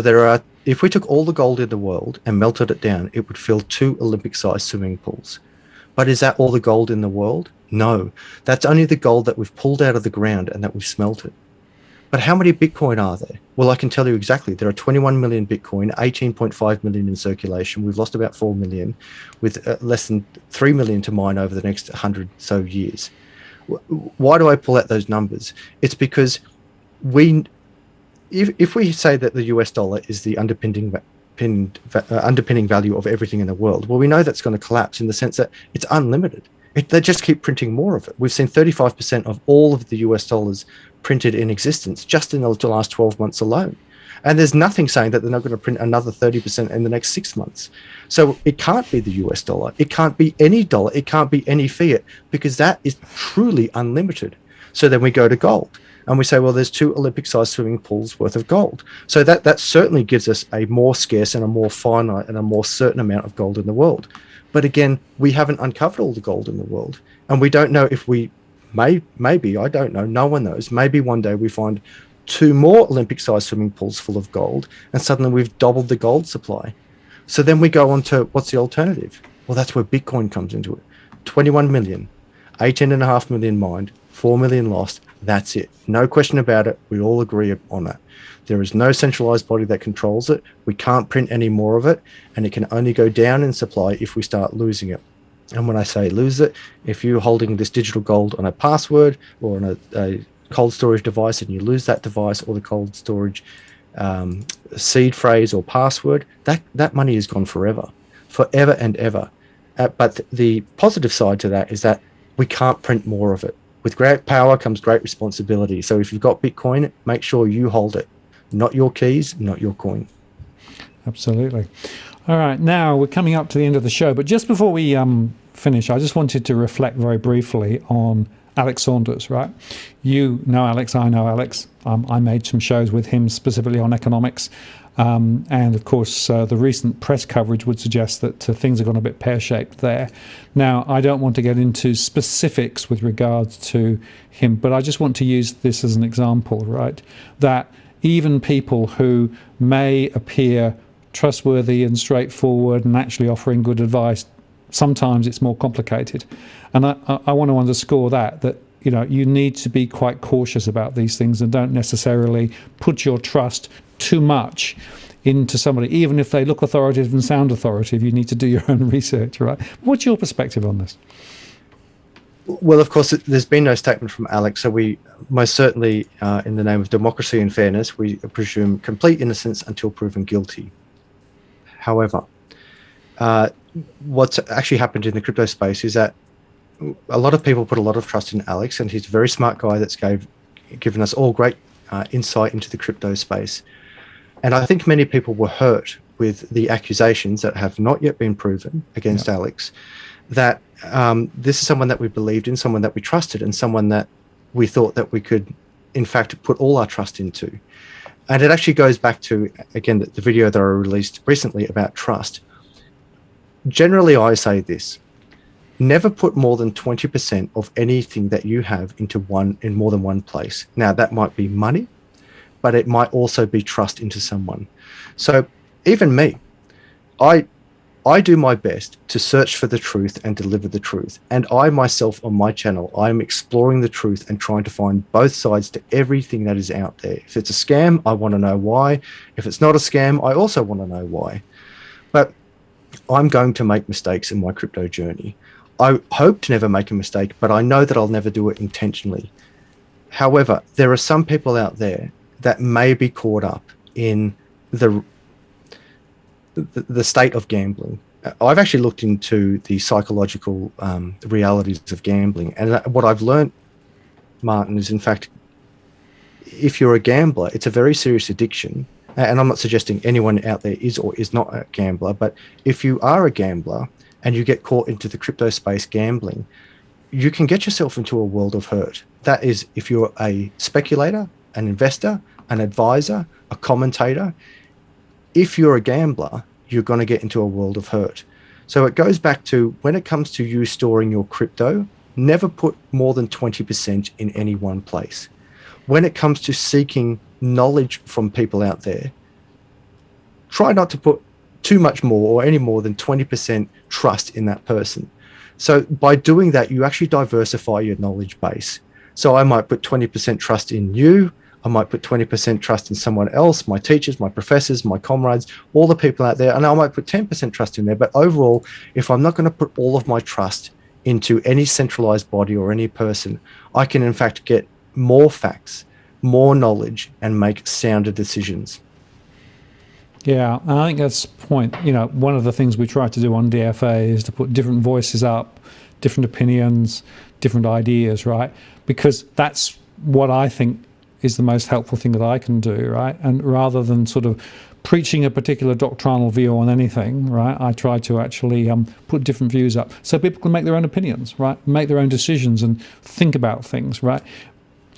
if we took all the gold in the world and melted it down, it would fill 2 Olympic-sized swimming pools. But is that all the gold in the world? No. That's only the gold that we've pulled out of the ground and that we've smelted. But how many Bitcoin are there? Well, I can tell you exactly. There are 21 million Bitcoin, 18.5 million in circulation. We've lost about 4 million, with less than 3 million to mine over the next 100 so years. Why do I pull out those numbers? It's because if we say that the US dollar is the underpinning value of everything in the world, well, we know that's going to collapse in the sense that it's unlimited. They just keep printing more of it. We've seen 35% of all of the US dollars printed in existence just in the last 12 months alone. And there's nothing saying that they're not going to print another 30% in the next 6 months. So it can't be the US dollar. It can't be any dollar. It can't be any fiat, because that is truly unlimited. So then we go to gold. and we say, well, there's 2 Olympic-sized swimming pools worth of gold. So that certainly gives us a more scarce and a more finite and a more certain amount of gold in the world. But again, we haven't uncovered all the gold in the world, and we don't know if we maybe, I don't know, no one knows, maybe one day we find 2 more Olympic-sized swimming pools full of gold, and suddenly we've doubled the gold supply. So then we go on to, what's the alternative? Well, that's where Bitcoin comes into it. 21 million, 18.5 million mined, 4 million lost. That's it. No question about it. We all agree on that. There is no centralized body that controls it. We can't print any more of it, and it can only go down in supply if we start losing it. And when I say lose it, if you're holding this digital gold on a password or on a cold storage device and you lose that device or the cold storage seed phrase or password, that money is gone forever and ever. But the positive side to that is that we can't print more of it. With great power comes great responsibility. So if you've got Bitcoin, make sure you hold it, not your keys, not your coin. Absolutely. All right, now we're coming up to the end of the show, but just before we finish, I just wanted to reflect very briefly on Alex Saunders, right? You know Alex, I know Alex. I made some shows with him specifically on economics. And of course, the recent press coverage would suggest that things have gone a bit pear-shaped there. Now, I don't want to get into specifics with regards to him, but I just want to use this as an example, right? That even people who may appear trustworthy and straightforward and actually offering good advice, sometimes it's more complicated. And I want to underscore that you need to be quite cautious about these things and don't necessarily put your trust too much into somebody, even if they look authoritative and sound authoritative. You need to do your own research, right? What's your perspective on this? Well, of course, there's been no statement from Alex, so we most certainly, in the name of democracy and fairness, we presume complete innocence until proven guilty. However, what's actually happened in the crypto space is that a lot of people put a lot of trust in Alex, and he's a very smart guy that's given us all great insight into the crypto space. And I think many people were hurt with the accusations that have not yet been proven against Alex, that this is someone that we believed in, someone that we trusted, and someone that we thought that we could, in fact, put all our trust into. And it actually goes back to, again, the video that I released recently about trust. Generally, I say this: never put more than 20% of anything that you have in more than one place. Now, that might be money, but it might also be trust into someone. So even me, I do my best to search for the truth and deliver the truth. And I myself on my channel, I'm exploring the truth and trying to find both sides to everything that is out there. If it's a scam, I want to know why. If it's not a scam, I also want to know why. But I'm going to make mistakes in my crypto journey. I hope to never make a mistake, but I know that I'll never do it intentionally. However, there are some people out there that may be caught up in the state of gambling. I've actually looked into the psychological realities of gambling, and what I've learned, Martin, is in fact, if you're a gambler, it's a very serious addiction. And I'm not suggesting anyone out there is or is not a gambler, but if you are a gambler and you get caught into the crypto space gambling, you can get yourself into a world of hurt. That is, if you're a speculator, an investor, an advisor, a commentator, if you're a gambler, you're going to get into a world of hurt. So it goes back to, when it comes to you storing your crypto, never put more than 20% in any one place. When it comes to seeking knowledge from people out there, try not to put too much more or any more than 20% trust in that person. So by doing that, you actually diversify your knowledge base. So I might put 20% trust in you. I might put 20% trust in someone else, my teachers, my professors, my comrades, all the people out there. And I might put 10% trust in there. But overall, if I'm not going to put all of my trust into any centralized body or any person, I can in fact get more facts, more knowledge, and make sounder decisions. Yeah, and I think that's the point. One of the things we try to do on DFA is to put different voices up, different opinions, different ideas, right? Because that's what I think is the most helpful thing that I can do, right? And rather than sort of preaching a particular doctrinal view on anything, right, I try to actually put different views up so people can make their own opinions, right? Make their own decisions and think about things, right?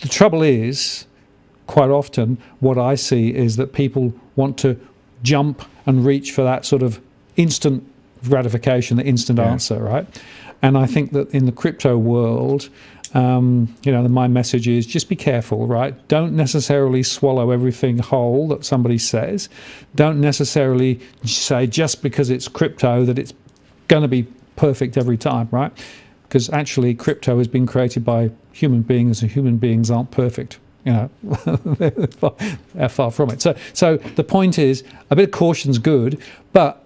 the trouble is, quite often, what I see is that people want to jump and reach for that sort of instant gratification, the instant answer, right? And I think that in the crypto world, my message is just be careful, right? Don't necessarily swallow everything whole that somebody says. Don't necessarily say just because it's crypto that it's going to be perfect every time, right? Because actually crypto has been created by human beings, and human beings aren't perfect. They're far from it. So the point is, a bit of caution's good, but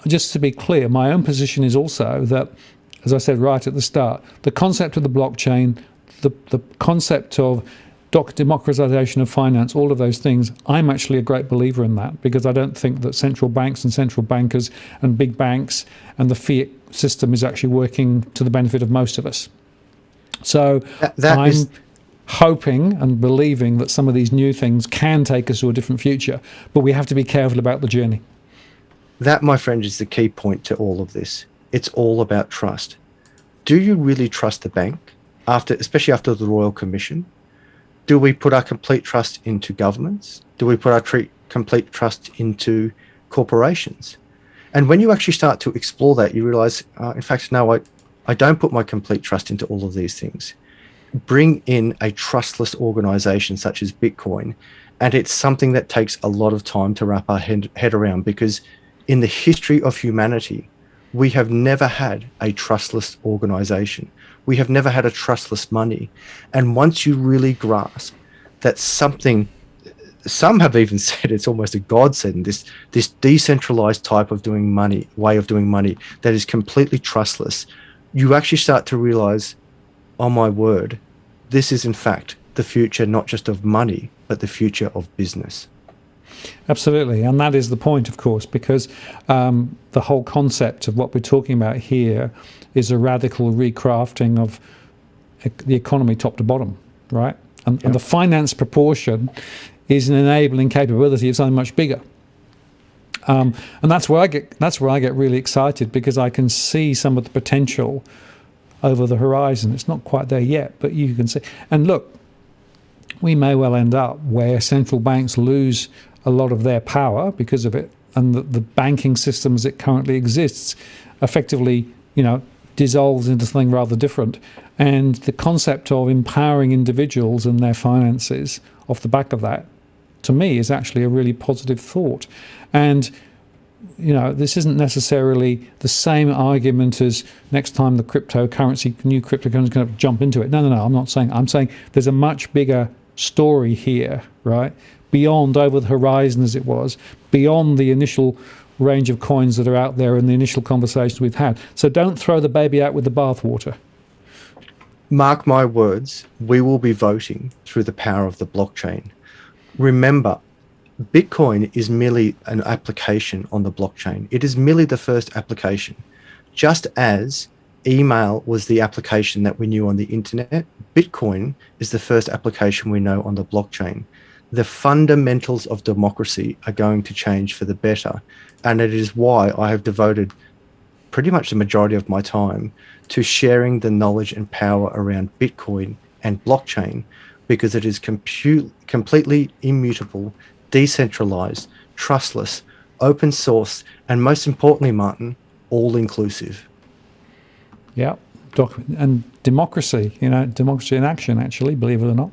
just to be clear, my own position is also that, as I said right at the start, the concept of the blockchain, the concept of democratization of finance, all of those things, I'm actually a great believer in that, because I don't think that central banks and central bankers and big banks and the fiat system is actually working to the benefit of most of us. So I'm hoping and believing that some of these new things can take us to a different future, but we have to be careful about the journey. That, my friend, is the key point to all of this. It's all about trust. Do you really trust the bank, especially after the Royal Commission? Do we put our complete trust into governments? Do we put our complete trust into corporations? And when you actually start to explore that, you realize, in fact, no, I don't put my complete trust into all of these things. Bring in a trustless organization such as Bitcoin, and it's something that takes a lot of time to wrap our head around, because in the history of humanity, we have never had a trustless organization. We have never had a trustless money. And once you really grasp that something, some have even said it's almost a godsend, this decentralized type of doing money, way of doing money that is completely trustless, you actually start to realize, oh my word, this is in fact the future, not just of money, but the future of business. Absolutely, and that is the point, of course, because the whole concept of what we're talking about here is a radical recrafting of the economy top to bottom, right? And the finance proportion is an enabling capability of something much bigger. And that's where I get really excited, because I can see some of the potential over the horizon. It's not quite there yet, but you can see. And look, we may well end up where central banks lose a lot of their power because of it, and the banking system as it currently exists effectively, dissolves into something rather different. And the concept of empowering individuals and their finances off the back of that, to me, is actually a really positive thought. And this isn't necessarily the same argument as next time the new cryptocurrency is going to jump into it. No, I'm not saying. I'm saying there's a much bigger story here, right? Beyond over the horizon, as it was, beyond the initial range of coins that are out there and the initial conversations we've had. So don't throw the baby out with the bathwater. Mark my words, we will be voting through the power of the blockchain. Remember, Bitcoin is merely an application on the blockchain. It is merely the first application. Just as email was the application that we knew on the internet, Bitcoin is the first application we know on the blockchain. The fundamentals of democracy are going to change for the better. And it is why I have devoted pretty much the majority of my time to sharing the knowledge and power around Bitcoin and blockchain, because it is completely immutable, decentralized, trustless, open source, and most importantly, Martin, all inclusive. Yeah, and democracy, democracy in action, actually, believe it or not.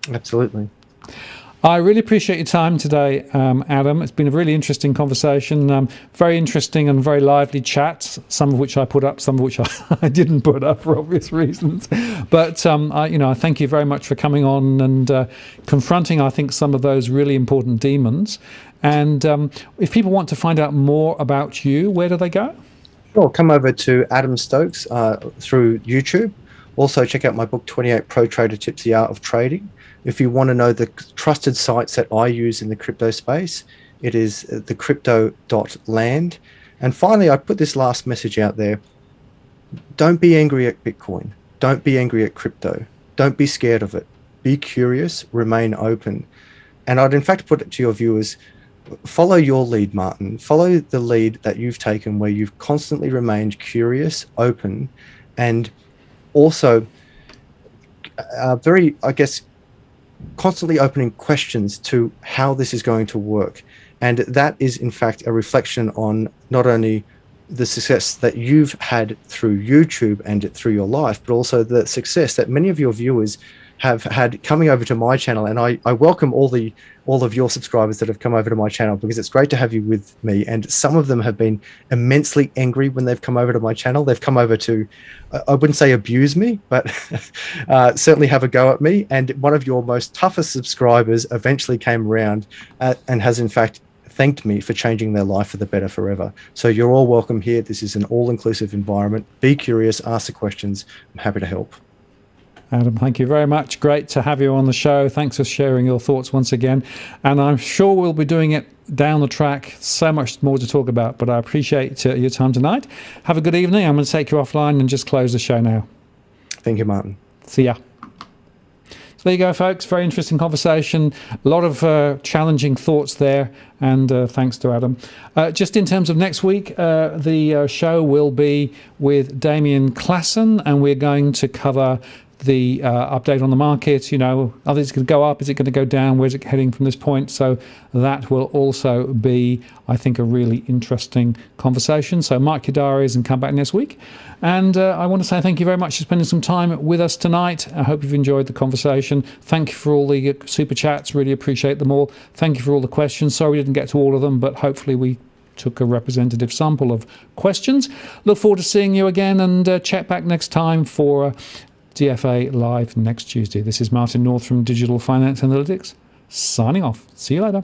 Absolutely. I really appreciate your time today, Adam. It's been a really interesting conversation, very interesting and very lively chats, some of which I put up, some of which I didn't put up for obvious reasons. But I thank you very much for coming on and confronting, I think, some of those really important demons. And if people want to find out more about you, where do they go? Sure, come over to Adam Stokes through YouTube. Also, check out my book, 28 Pro Trader Tips, The Art of Trading. If you want to know the trusted sites that I use in the crypto space, it is the crypto.land. And finally, I put this last message out there. Don't be angry at Bitcoin. Don't be angry at crypto. Don't be scared of it. Be curious, remain open. And I'd in fact put it to your viewers, follow your lead, Martin. Follow the lead that you've taken, where you've constantly remained curious, open, and also very, I guess, constantly opening questions to how this is going to work. And that is, in fact, a reflection on not only the success that you've had through YouTube and through your life, but also the success that many of your viewers have had coming over to my channel. And I welcome all of your subscribers that have come over to my channel, because it's great to have you with me. And some of them have been immensely angry when they've come over to my channel. They've come over to, I wouldn't say abuse me, but certainly have a go at me. And one of your most toughest subscribers eventually came around and has in fact thanked me for changing their life for the better forever. So you're all welcome here. This is an all-inclusive environment. Be curious, ask the questions. I'm happy to help. Adam, thank you very much. Great to have you on the show. Thanks for sharing your thoughts once again. And I'm sure we'll be doing it down the track. So much more to talk about, but I appreciate your time tonight. Have a good evening. I'm going to take you offline and just close the show now. Thank you, Martin. See ya. So there you go, folks. Very interesting conversation. A lot of challenging thoughts there. And thanks to Adam. Just in terms of next week, the show will be with Damien Klassen, and we're going to cover the update on the market. You know, is it going to go up? Is it going to go down? Where's it heading from this point? So that will also be, I think, a really interesting conversation. So mark your diaries and come back next week. And I want to say thank you very much for spending some time with us tonight. I hope you've enjoyed the conversation. Thank you for all the super chats. Really appreciate them all. Thank you for all the questions. Sorry we didn't get to all of them, but hopefully we took a representative sample of questions. Look forward to seeing you again, and check back next time for DFA Live next Tuesday. This is Martin North from Digital Finance Analytics, signing off. See you later.